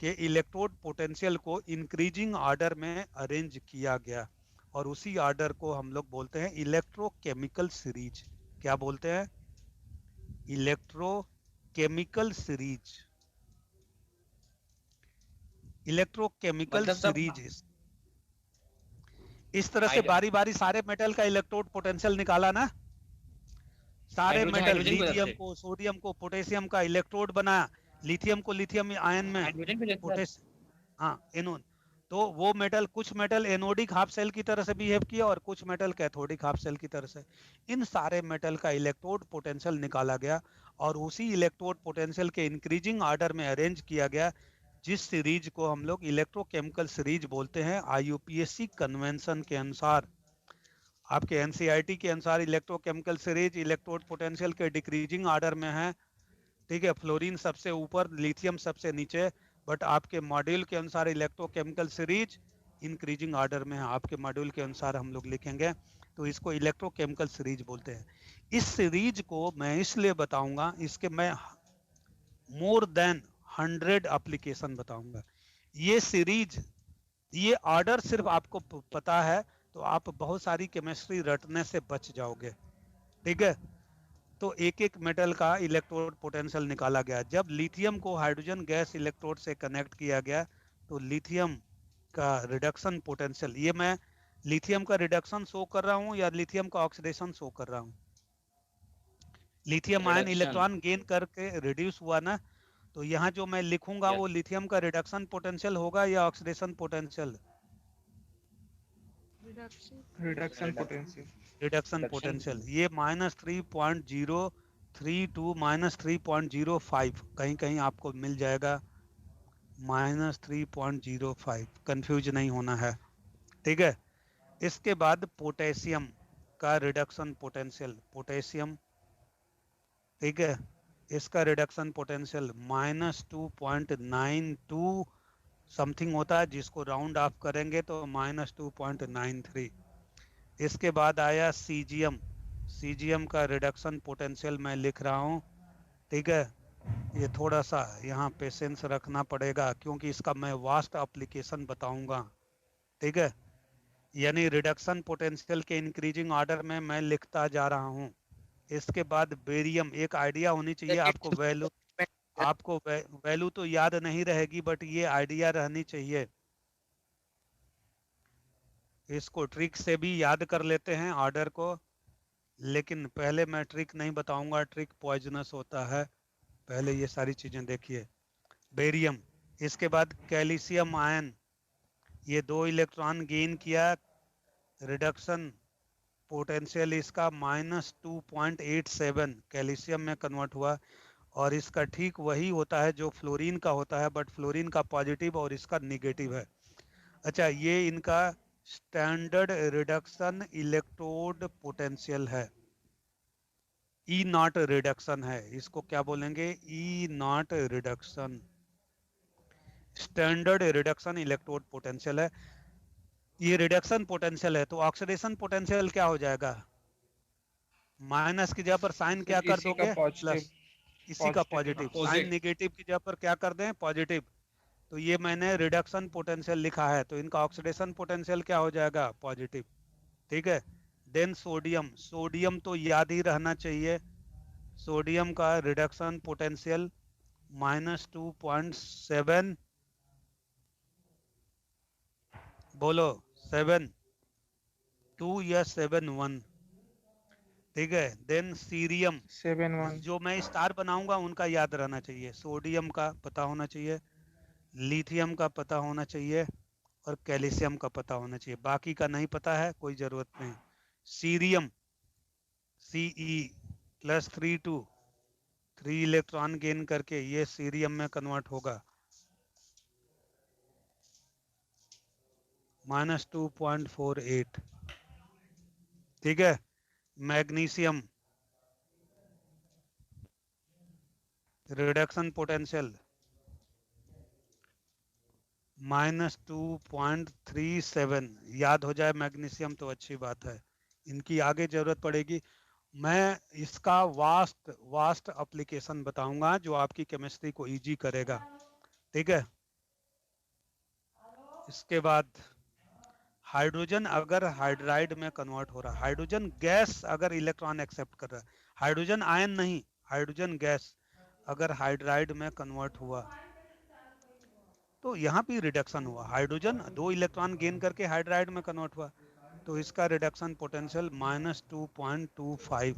के इलेक्ट्रोड पोटेंशियल को इंक्रीजिंग ऑर्डर में अरेंज किया गया, और उसी ऑर्डर को हम लोग बोलते हैं इलेक्ट्रोकेमिकल सीरीज। क्या बोलते हैं? Electrochemical series. इलेक्ट्रोकेमिकल सीरीज इस तरह से बारी बारी सारे मेटल का इलेक्ट्रोड पोटेंशियल निकाला ना, सारे मेटल, लिथियम को, सोडियम को, पोटेशियम का इलेक्ट्रोड बनाया, लिथियम को लिथियम आयन में हाँ एनोन। तो वो मेटल, कुछ मेटल एनोडिक हाफ सेल की तरह से बिहेव किया और कुछ मेटल कैथोडिक हाफ सेल की तरह से। इन सारे मेटल का इलेक्ट्रोड पोटेंशियल निकाला गया और उसी इलेक्ट्रोड पोटेंशियल के इंक्रीजिंग ऑर्डर में अरेंज किया गया, जिस सीरीज को हम लोग इलेक्ट्रोकेमिकल सीरीज बोलते हैं। IUPAC कन्वेंशन के अनुसार, आपके NCERT के अनुसार इलेक्ट्रोकेमिकल सीरीज इलेक्ट्रोड पोटेंशियल के डिक्रीजिंग ऑर्डर में है, ठीक है। फ्लोरीन सबसे ऊपर, लिथियम सबसे नीचे, बट आपके मॉड्यूल के अनुसार इलेक्ट्रोकेमिकल सीरीज इंक्रीजिंग ऑर्डर में है। आपके मॉड्यूल के अनुसार हम लोग लिखेंगे तो इसको इलेक्ट्रोकेमिकल सीरीज बोलते हैं। इस सीरीज को मैं इसलिए बताऊंगा, इसके मैं मोर देन 100 एप्लीकेशन बताऊंगा। ये सीरीज, ये ऑर्डर सिर्फ आपको पता है तो आप बहुत सारी केमिस्ट्री रटने से बच जाओगे, ठीक है। तो एक एक मेटल का इलेक्ट्रोड पोटेंशियल निकाला गया। जब लिथियम को हाइड्रोजन गैस इलेक्ट्रोड से कनेक्ट किया गया तो लिथियम का रिडक्शन पोटेंशियल, ये मैं लिथियम का रिडक्शन शो कर रहा हूं या लिथियम का ऑक्सीडेशन शो कर रहा हूं? लिथियम आयन इलेक्ट्रॉन गेन करके रिड्यूस हुआ ना, तो यहाँ जो मैं लिखूंगा वो लिथियम का रिडक्शन पोटेंशियल होगा या oxidation potential? Reduction potential. Reduction potential. ये -3.032 -3.05, कहीं कहीं आपको मिल जाएगा -3.05, कंफ्यूज नहीं होना है, ठीक है। इसके बाद पोटेशियम का रिडक्शन पोटेंशियल, पोटेशियम, ठीक है, इसका रिडक्शन पोटेंशियल -2.92 समथिंग होता है, जिसको राउंड ऑफ करेंगे तो -2.93। इसके बाद आया सीजियम, सीजीएम का रिडक्शन पोटेंशियल मैं लिख रहा हूँ, ठीक है। ये थोड़ा सा यहाँ पेशेंस रखना पड़ेगा क्योंकि इसका मैं वास्ट एप्लीकेशन बताऊंगा, ठीक है। यानी रिडक्शन पोटेंशियल के इंक्रीजिंग ऑर्डर में मैं लिखता जा रहा हूँ। इसके बाद बेरियम, एक आइडिया होनी चाहिए आपको, वैल्यू तो याद नहीं रहेगी बट ये आइडिया रहनी चाहिए। इसको ट्रिक से भी याद कर लेते हैं ऑर्डर को, लेकिन पहले मैं ट्रिक नहीं बताऊंगा, ट्रिक पॉइजनस होता है। पहले ये सारी चीजें देखिए। बेरियम, इसके बाद कैल्शियम आयन, ये 2 इलेक्ट्रॉन गेन किया, रिडक्शन पोटेंशियल इसका -2.87 कैल्शियम में कन्वर्ट हुआ, और इसका ठीक वही होता है जो फ्लोरीन का होता है, बट फ्लोरीन का पॉजिटिव और इसका निगेटिव है। अच्छा, ये इनका स्टैंडर्ड रिडक्शन इलेक्ट्रोड पोटेंशियल है, ई नॉट रिडक्शन है, इसको क्या बोलेंगे, E naught reduction, standard reduction electrode potential है। ये रिडक्शन पोटेंशियल है, तो ऑक्सीडेशन पोटेंशियल क्या हो जाएगा, माइनस की जगह पर साइन क्या कर दोगे, प्लस, इसी का पॉजिटिव, साइन नेगेटिव की जगह पर क्या कर दें, पॉजिटिव। तो ये मैंने रिडक्शन पोटेंशियल लिखा है, तो इनका ऑक्सीडेशन पोटेंशियल क्या हो जाएगा, पॉजिटिव, ठीक है। देन सोडियम, सोडियम तो याद ही रहना चाहिए, सोडियम का रिडक्शन पोटेंशियल -2.7, बोलो 7.2 या 7.1, ठीक है। देन सीरियम, 7.1, जो मैं स्टार बनाऊंगा उनका याद रहना चाहिए, सोडियम का पता होना चाहिए, लिथियम का पता होना चाहिए, और कैल्शियम का पता होना चाहिए, बाकी का नहीं पता है कोई जरूरत नहीं। सीरियम Ce+32, 3 इलेक्ट्रॉन गेन करके ये सीरियम में कन्वर्ट होगा, -2.48, ठीक है। मैग्नीशियम, रिडक्शन पोटेंशियल -2.37, याद हो जाए मैग्नीशियम तो अच्छी बात है, इनकी आगे जरूरत पड़ेगी। मैं इसका वास्ट एप्लीकेशन बताऊंगा जो आपकी केमिस्ट्री को इजी करेगा, ठीक है। इसके बाद हाइड्रोजन अगर हाइड्राइड में कन्वर्ट हो रहा है, हाइड्रोजन गैस अगर इलेक्ट्रॉन एक्सेप्ट कर रहा है, हाइड्रोजन आयन नहीं, हाइड्रोजन गैस अगर हाइड्राइड में कन्वर्ट हुआ तो यहाँ भी रिडक्शन हुआ, हाइड्रोजन 2 इलेक्ट्रॉन गेन करके हाइड्राइड में कन्वर्ट हुआ, तो इसका रिडक्शन पोटेंशियल -2.25,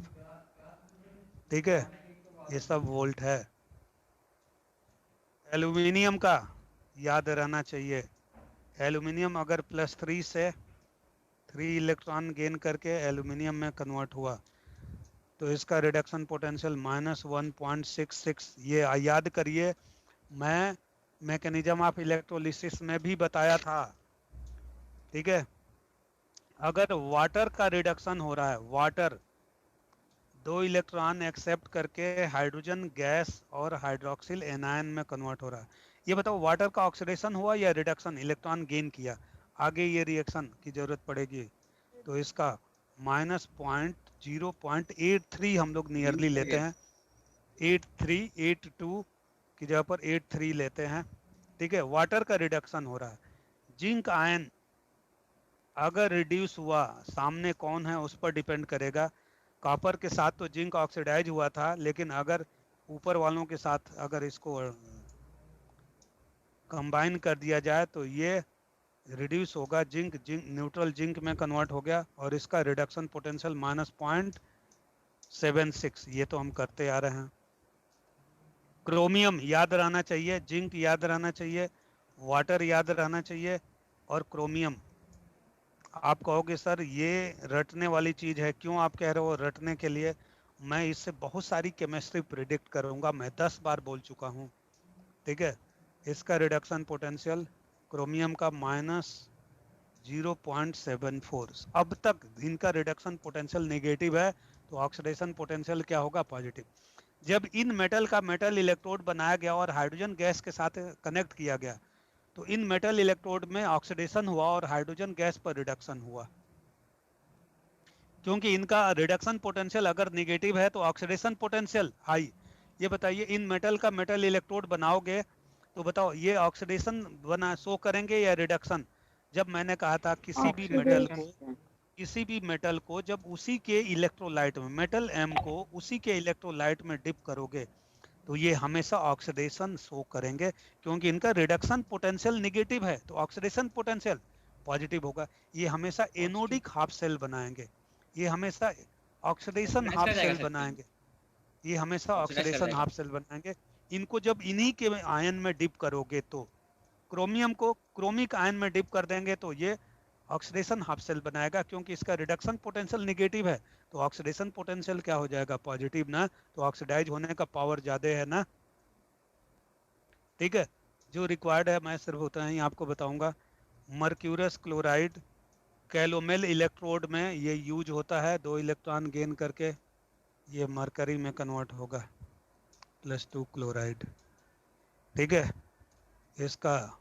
ठीक है। ये सब वोल्ट है। एल्यूमिनियम का याद रहना चाहिए, एल्यूमिनियम अगर +3 से 3 इलेक्ट्रॉन गेन करके एल्यूमिनियम में कन्वर्ट हुआ तो इसका रिडक्शन पोटेंशियल -1.66, ये याद करिए, मैं मैकेनिज्म ऑफ इलेक्ट्रोलिसिस में भी बताया था, ठीक है। अगर वाटर का रिडक्शन हो रहा है, वाटर 2 इलेक्ट्रॉन एक्सेप्ट करके हाइड्रोजन गैस और हाइड्रोक्सिल एनायन में कन्वर्ट हो रहा है, ये बताओ वाटर का ऑक्सीडेशन हुआ या रिडक्शन, इलेक्ट्रॉन गेन किया, आगे ये रिएक्शन की जरूरत पड़ेगी, तो इसका -0.83 हम लोग नियरली लेते हैं, 82 की जगह पर 83 लेते हैं, ठीक है। वाटर का रिडक्शन हो रहा है, जिंक आयन अगर रिड्यूस हुआ, सामने कौन है उस पर डिपेंड करेगा, कॉपर के साथ तो जिंक ऑक्सीडाइज हुआ था, लेकिन अगर ऊपर वालों के साथ अगर इसको कंबाइन कर दिया जाए तो ये रिड्यूस होगा, जिंक न्यूट्रल जिंक में कन्वर्ट हो गया, और इसका रिडक्शन पोटेंशियल -0.76, ये तो हम करते आ रहे हैं। क्रोमियम याद रहना चाहिए, जिंक याद रहना चाहिए, वाटर याद रहना चाहिए, और क्रोमियम। आप कहोगे सर ये रटने वाली चीज है, क्यों आप कह रहे हो रटने के लिए, मैं इससे बहुत सारी केमिस्ट्री प्रिडिक्ट करूंगा, मैं 10 बार बोल चुका हूं, ठीक है। इसका रिडक्शन पोटेंशियल क्रोमियम का -0.74, अब तक इनका रिडक्शन पोटेंशियल नेगेटिव है, तो ऑक्सीडेशन पोटेंशियल क्या होगा, पॉजिटिव। जब इन मेटल का मेटल इलेक्ट्रोड बनाया गया और हाइड्रोजन गैस के साथ कनेक्ट किया गया तो इन मेटल इलेक्ट्रोड में ऑक्सीडेशन हुआ और हाइड्रोजन गैस पर रिडक्शन हुआ। क्योंकि इनका रिडक्शन पोटेंशियल अगर निगेटिव है तो ऑक्सीडेशन पोटेंशियल हाई। ये बताइए इन मेटल का मेटल इलेक्ट्रोड बनाओगे तो बताओ ये ऑक्सीडेशन बना शो करेंगे या रिडक्शन? जब मैंने कहा था किसी भी मेटल को जब उसी के इलेक्ट्रोलाइट में मेटल एम को उसी के इलेक्ट्रोलाइट में डिप करोगे तो ये हमेशा ऑक्सीडेशन शो करेंगे, क्योंकि इनका रिडक्शन पोटेंशियल निगेटिव है तो ऑक्सीडेशन पोटेंशियल पॉजिटिव होगा। ये हमेशा एनोडिक हाफ सेल बनाएंगे, ये हमेशा ऑक्सीडेशन ऑक्सीडाइज हाफ कर जाएगा सेल सर बनाएंगे, ये हमेशा ऑक्सीडाइज कर ऑक्सीडेशन जाएगा। हाफ सेल बनाएंगे। इनको जब इन्हीं के आयन में डिप करोगे तो क्रोमियम को क्रोमिक आयन में डिप कर देंगे तो ये ऑक्सीडेशन हाफ सेल बनाएगा, क्योंकि इसका रिडक्शन पोटेंशियल निगेटिव है तो ऑक्सीडेशन पोटेंशियल क्या हो जाएगा? पॉजिटिव ना, तो ऑक्सीडाइज होने का पावर ज्यादा है ना। ठीक है, जो रिक्वायर्ड है मैं सिर्फ उतना ही आपको बताऊंगा। मर्क्यूरस क्लोराइड कैलोमेल इलेक्ट्रोड में ये यूज होता है, 2 इलेक्ट्रॉन गेन करके ये मरकरी में कन्वर्ट होगा +2 क्लोराइड। ठीक है, इसका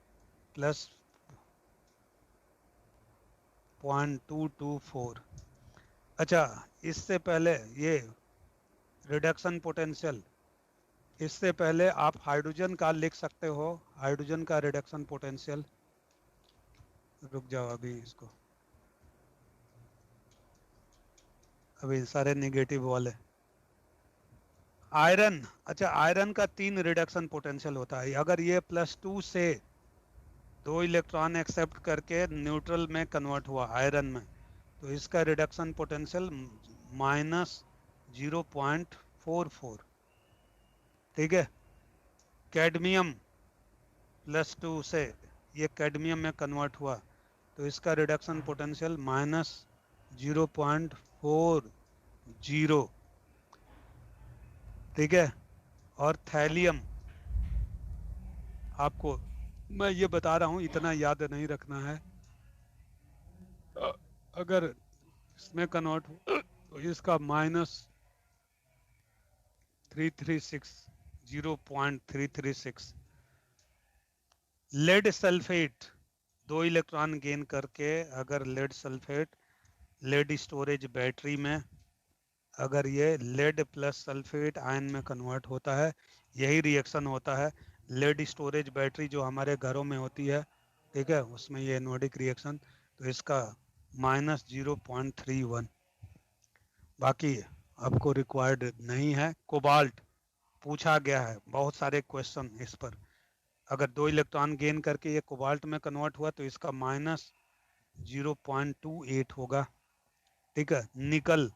+0.224। अच्छा, इससे पहले ये रिडक्शन पोटेंशियल, इससे पहले आप हाइड्रोजन का लिख सकते हो, हाइड्रोजन का रिडक्शन पोटेंशियल। रुक जाओ अभी इसको, अभी सारे नेगेटिव वाले। आयरन, अच्छा आयरन का 3 रिडक्शन पोटेंशियल होता है। अगर ये +2 से 2 इलेक्ट्रॉन एक्सेप्ट करके न्यूट्रल में कन्वर्ट हुआ आयरन में तो इसका रिडक्शन पोटेंशियल -0.44। ठीक है, कैडमियम +2 से ये कैडमियम में कन्वर्ट हुआ तो इसका रिडक्शन पोटेंशियल -0.40। ठीक है, और थैलियम, आपको मैं ये बता रहा हूँ, इतना याद नहीं रखना है। अगर इसमें कन्वर्ट हो तो इसका -336, 0.336। लेड सल्फेट 2 इलेक्ट्रॉन गेन करके अगर lead sulphate lead storage battery में अगर ये लेड प्लस सल्फेट आयन में कन्वर्ट होता है, यही रिएक्शन होता है लेड स्टोरेज बैटरी जो हमारे घरों में होती है। ठीक है, उसमें ये एनोडिक रिएक्शन, तो इसका -0.31। बाकी आपको रिक्वायर्ड नहीं है। कोबाल्ट पूछा गया है बहुत सारे क्वेश्चन इस पर, अगर 2 इलेक्ट्रॉन गेन करके ये कोबाल्ट में कन्वर्ट हुआ तो इसका -0.28 होगा। ठीक है, निकल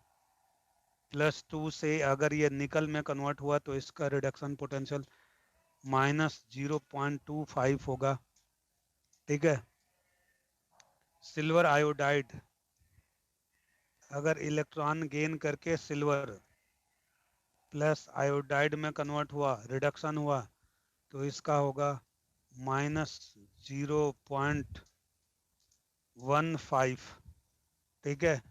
+2 से अगर ये निकल में कन्वर्ट हुआ तो इसका रिडक्शन पोटेंशियल -0.25 होगा। ठीक है, सिल्वर आयोडाइड अगर इलेक्ट्रॉन गेन करके सिल्वर प्लस आयोडाइड में कन्वर्ट हुआ, रिडक्शन हुआ, तो इसका होगा -0.15। ठीक है,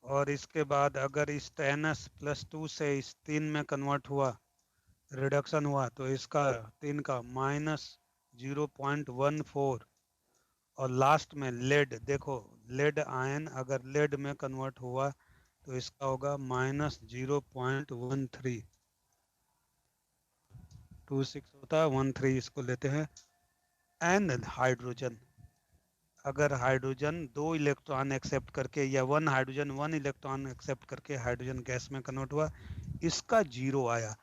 और इसके बाद अगर स्टेनस +2 से स्टीन में कन्वर्ट हुआ, रिडक्शन हुआ, तो इसका 3 का -0.14। और लास्ट में लेड, देखो लेड आयन अगर लेड में कन्वर्ट हुआ तो इसका होगा -0.13। 26 होता है, 13 इसको लेते हैं। एंड हाइड्रोजन, अगर हाइड्रोजन 2 इलेक्ट्रॉन एक्सेप्ट करके या 1 हाइड्रोजन 1 इलेक्ट्रॉन एक्सेप्ट करके हाइड्रोजन गैस में कन्वर्ट हुआ, इसका 0 आया।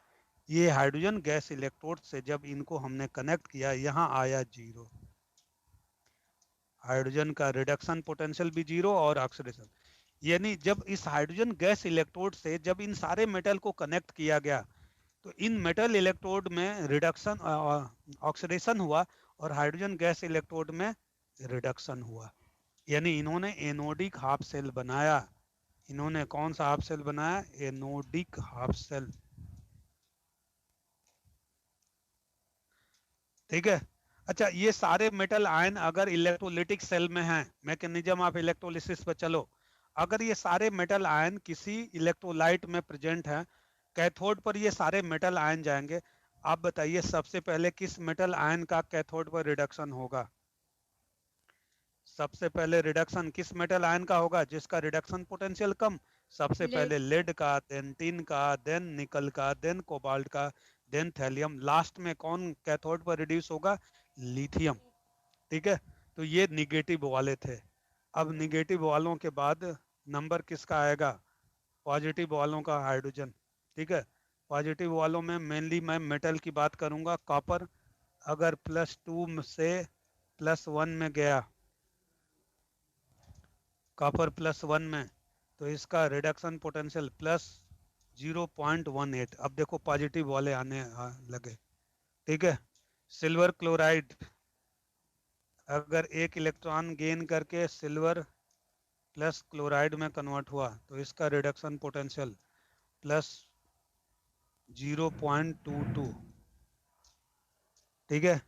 ये हाइड्रोजन गैस इलेक्ट्रोड से जब इनको हमने कनेक्ट किया, यहाँ आया 0। हाइड्रोजन का रिडक्शन पोटेंशियल भी 0 और ऑक्सीडेशन, यानी जब इस हाइड्रोजन गैस इलेक्ट्रोड से जब इन सारे मेटल को कनेक्ट किया गया तो इन मेटल इलेक्ट्रोड में रिडक्शन ऑक्सीडेशन हुआ और हाइड्रोजन गैस इलेक्ट्रोड में रिडक्शन हुआ, यानी इन्होंने एनोडिक हाफ सेल बनाया। इन्होंने कौन सा हाफ सेल बनाया? Anodic half cell. ठीक है, अच्छा ये सारे मेटल आयन अगर इलेक्ट्रोलिटिक सेल में हैं, मैकेनिज्म ऑफ इलेक्ट्रोलिसिस पर चलो, अगर ये सारे मेटल आयन किसी इलेक्ट्रोलाइट में प्रेजेंट हैं, कैथोड पर ये सारे मेटल आयन जाएंगे, आप बताइए सबसे पहले किस मेटल आयन का कैथोड पर रिडक्शन होगा? सबसे पहले रिडक्शन किस मेटल आयन का होगा जिसका रिडक्शन पोटेंशियल कम? सबसे Lead. पहले लेड का, देन टिन का, देन निकल का, देन कोबाल्ट का, देन थैलियम, लास्ट में कौन कैथोड पर रिड्यूस होगा? लिथियम। ठीक है, तो ये निगेटिव वाले थे। अब निगेटिव वालों के बाद नंबर किसका आएगा? पॉजिटिव वालों का हाइड्रोजन। ठीक है, पॉजिटिव वालों में मेनली मैं मेटल की बात करूंगा। कॉपर अगर +2 से +1 में गया, कॉपर +1 में, तो इसका रिडक्शन पोटेंशियल +0.18। अब देखो पॉजिटिव वाले आने लगे। ठीक है, सिल्वर क्लोराइड अगर एक इलेक्ट्रॉन गेन करके सिल्वर प्लस क्लोराइड में कन्वर्ट हुआ तो इसका रिडक्शन पोटेंशियल +0.22। ठीक है,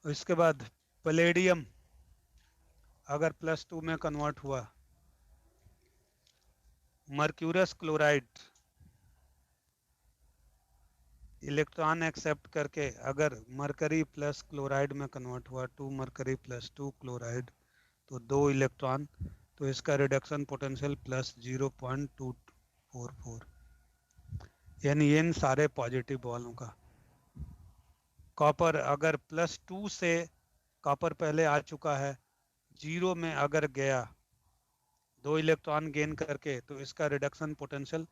इसके बाद पैलेडियम अगर +2 में कन्वर्ट हुआ, मर्क्यूरस क्लोराइड इलेक्ट्रॉन एक्सेप्ट करके अगर मरकरी प्लस क्लोराइड में कन्वर्ट हुआ, 2 मरकरी + 2 क्लोराइड, तो 2 इलेक्ट्रॉन, तो इसका रिडक्शन पोटेंशियल +0.244। यानी इन सारे पॉजिटिव वालों का। कॉपर अगर +2 से, कॉपर पहले आ चुका है, 0 में अगर गया 2 इलेक्ट्रॉन गेन करके, तो इसका रिडक्शन पोटेंशियल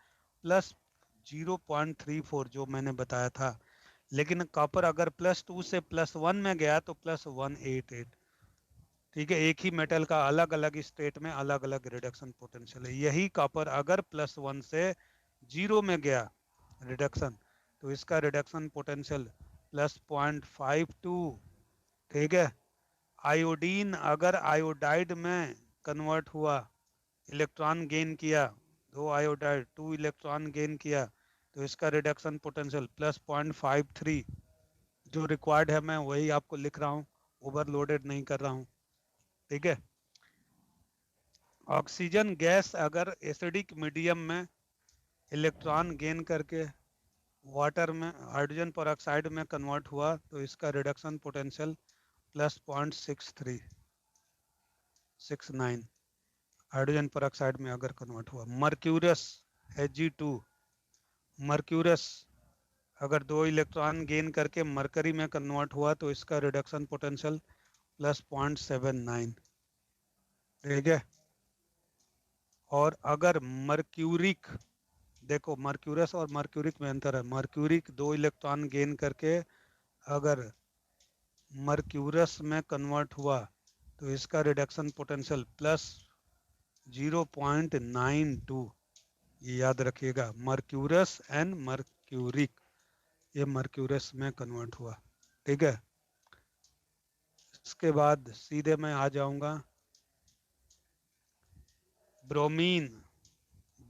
+0.34 जो मैंने बताया था। लेकिन कॉपर अगर +2 से +1 में गया तो +188। ठीक है, एक ही मेटल का अलग अलग स्टेट में अलग अलग रिडक्शन पोटेंशियल है। यही कॉपर अगर +1 से 0 में गया रिडक्शन, तो इसका रिडक्शन पोटेंशियल +0.52। ठीक है, आयोडीन अगर आयोडाइड में कन्वर्ट हुआ, इलेक्ट्रॉन गेन किया, 2 आयोडाइड 2 इलेक्ट्रॉन गेन किया, तो इसका रिडक्शन पोटेंशियल +0.53। जो रिक्वायर्ड है मैं वही आपको लिख रहा हूँ, ओवरलोडेड नहीं कर रहा हूँ। ठीक है, ऑक्सीजन गैस अगर एसिडिक मीडियम में इलेक्ट्रॉन गेन करके वाटर में हाइड्रोजन पेरोक्साइड में कन्वर्ट हुआ, तो इसका रिडक्शन पोटेंशियल +0.6369 हाइड्रोजन पेरोक्साइड में अगर कन्वर्ट हुआ। मर्क्यूरस Hg2, मर्क्यूरस अगर 2 इलेक्ट्रॉन गेन करके मरकरी में कन्वर्ट हुआ, तो इसका रिडक्शन पोटेंशियल +0.79। ठीक है, और अगर मर्क्यूरिक, देखो मर्क्यूरस और मर्क्यूरिक में अंतर है। मर्क्यूरिक 2 इलेक्ट्रॉन गेन करके अगर मर्क्यूरस में कन्वर्ट हुआ, तो इसका रिडक्शन पोटेंशियल +0.92। ये याद रखिएगा, मर्क्यूरस एंड मर्क्यूरिक, ये मर्क्यूरस में कन्वर्ट हुआ। ठीक है, इसके बाद सीधे मैं आ जाऊंगा ब्रोमीन।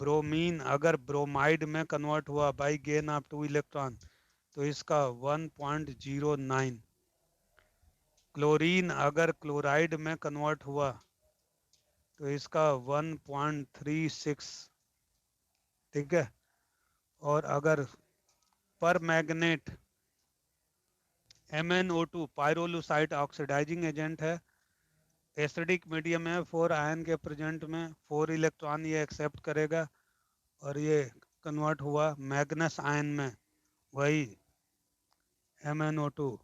ब्रोमीन अगर ब्रोमाइड में कन्वर्ट हुआ बाई गेन ऑफ 2 इलेक्ट्रॉन, तो इसका 1.09। क्लोरीन अगर क्लोराइड में कन्वर्ट हुआ, तो इसका 1.36। ठीक है, और अगर पर magnet MnO2 pyrolusite oxidising agent है, एसिडिक मीडियम है, 4 आयन के प्रेजेंट में 4 इलेक्ट्रॉन ये एक्सेप्ट करेगा, और ये कन्वर्ट हुआ मैग्नस आयन में, वही MnO2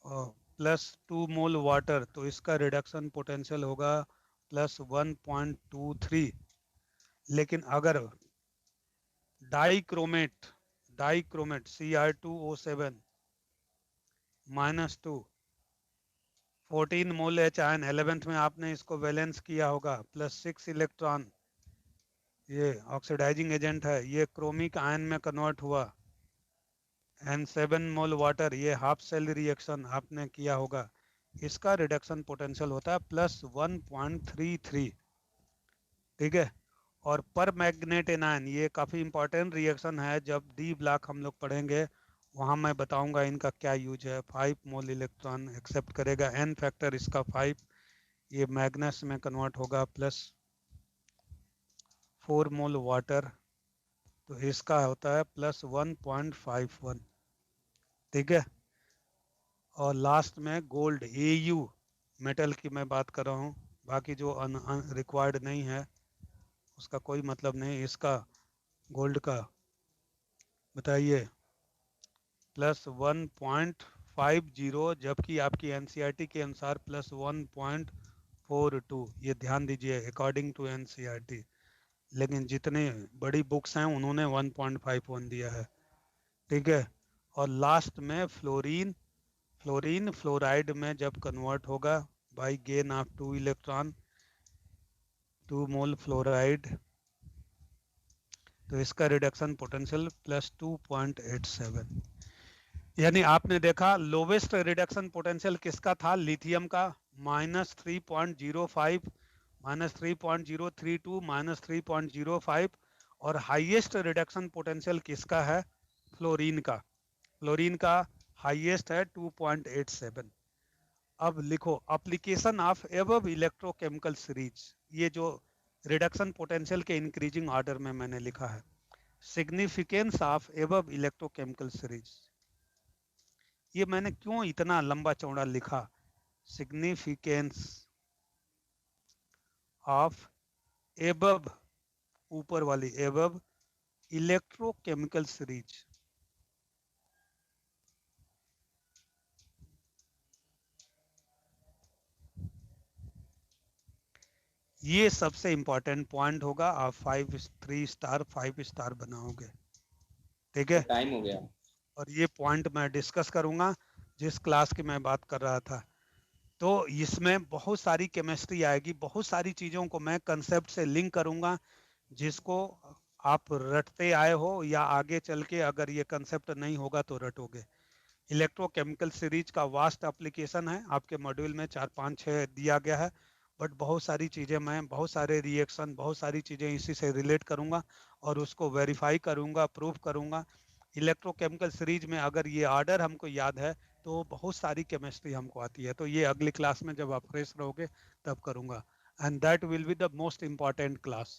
और +2 मोल वाटर, तो इसका रिडक्शन पोटेंशियल होगा +1.23। लेकिन अगर डाइक्रोमेट Cr2O7 -2 14 मोल H आयन, 11th में आपने इसको वैलेंस किया होगा, +6 इलेक्ट्रॉन, ये ऑक्सीडाइजिंग एजेंट है, ये क्रोमिक आयन में कन्वर्ट हुआ, एंड 7 मोल वाटर, ये हाफ सेल रिएक्शन आपने किया होगा, इसका रिडक्शन पोटेंशियल होता है +1.33। ठीक है, और पर मैग्नेट एनायन, ये काफ़ी इंपॉर्टेंट रिएक्शन है, जब डी ब्लॉक हम लोग पढ़ेंगे वहाँ मैं बताऊंगा इनका क्या यूज है। 5 मोल इलेक्ट्रॉन एक्सेप्ट करेगा, एन फैक्टर इसका 5, ये मैग्नस में कन्वर्ट होगा, +4 मोल वाटर, तो इसका होता है +1.51। ठीक है, और लास्ट में गोल्ड AU मेटल की मैं बात कर रहा हूँ, बाकी जो रिक्वायर्ड नहीं है उसका कोई मतलब नहीं। इसका गोल्ड का बताइए +1.50, जबकि आपकी एनसीईआरटी के अनुसार +1.42। ये ध्यान दीजिए अकॉर्डिंग टू एनसीईआरटी, लेकिन जितने बड़ी बुक्स हैं उन्होंने 1.51 दिया है, ठीक है। और लास्ट में फ्लोरीन, फ्लोराइड में जब कन्वर्ट होगा by gain of 2 electron, 2 mole fluoride, तो इसका रिडक्शन पोटेंशियल +2.87। यानी आपने देखा लोवेस्ट रिडक्शन पोटेंशियल किसका था, लिथियम का, -3.05, -3.032, -3.05, और हाईएस्ट रिडक्शन पोटेंशियल किसका है, फ्लोरीन का। फ्लोरीन का हाईएस्ट है 2.87। अब लिखो application of above electrochemical series, ये जो रिडक्शन पोटेंशियल के इंक्रीजिंग ऑर्डर में मैंने लिखा है। Significance of above electrochemical series, ये मैंने क्यों इतना लंबा चौड़ा लिखा, सिग्निफिकेंस ऑफ एबव, ऊपर वाली एबव इलेक्ट्रोकेमिकल सीरीज। ये सबसे इंपॉर्टेंट पॉइंट होगा, आप 3 स्टार 5 स्टार बनाओगे, ठीक है। टाइम हो गया। और ये पॉइंट मैं डिस्कस करूंगा जिस क्लास की मैं बात कर रहा था। तो इसमें बहुत सारी केमिस्ट्री आएगी, बहुत सारी चीजों को मैं कंसेप्ट से लिंक करूंगा, जिसको आप रटते आए हो या आगे चल के अगर ये कंसेप्ट नहीं होगा तो रटोगे। इलेक्ट्रोकेमिकल सीरीज का वास्ट एप्लीकेशन है, आपके मॉड्यूल में 4 5 6 दिया गया है, बट बहुत सारी चीजें मैं, बहुत सारे रिएक्शन, बहुत सारी चीजें इसी से रिलेट करूंगा और उसको वेरीफाई करूंगा, प्रूव करूंगा। इलेक्ट्रोकेमिकल सीरीज में अगर ये ऑर्डर हमको याद है तो बहुत सारी केमिस्ट्री हमको आती है। तो ये अगली क्लास में जब आप फ्रेश रहोगे तब करूंगा, and that will be the most important class.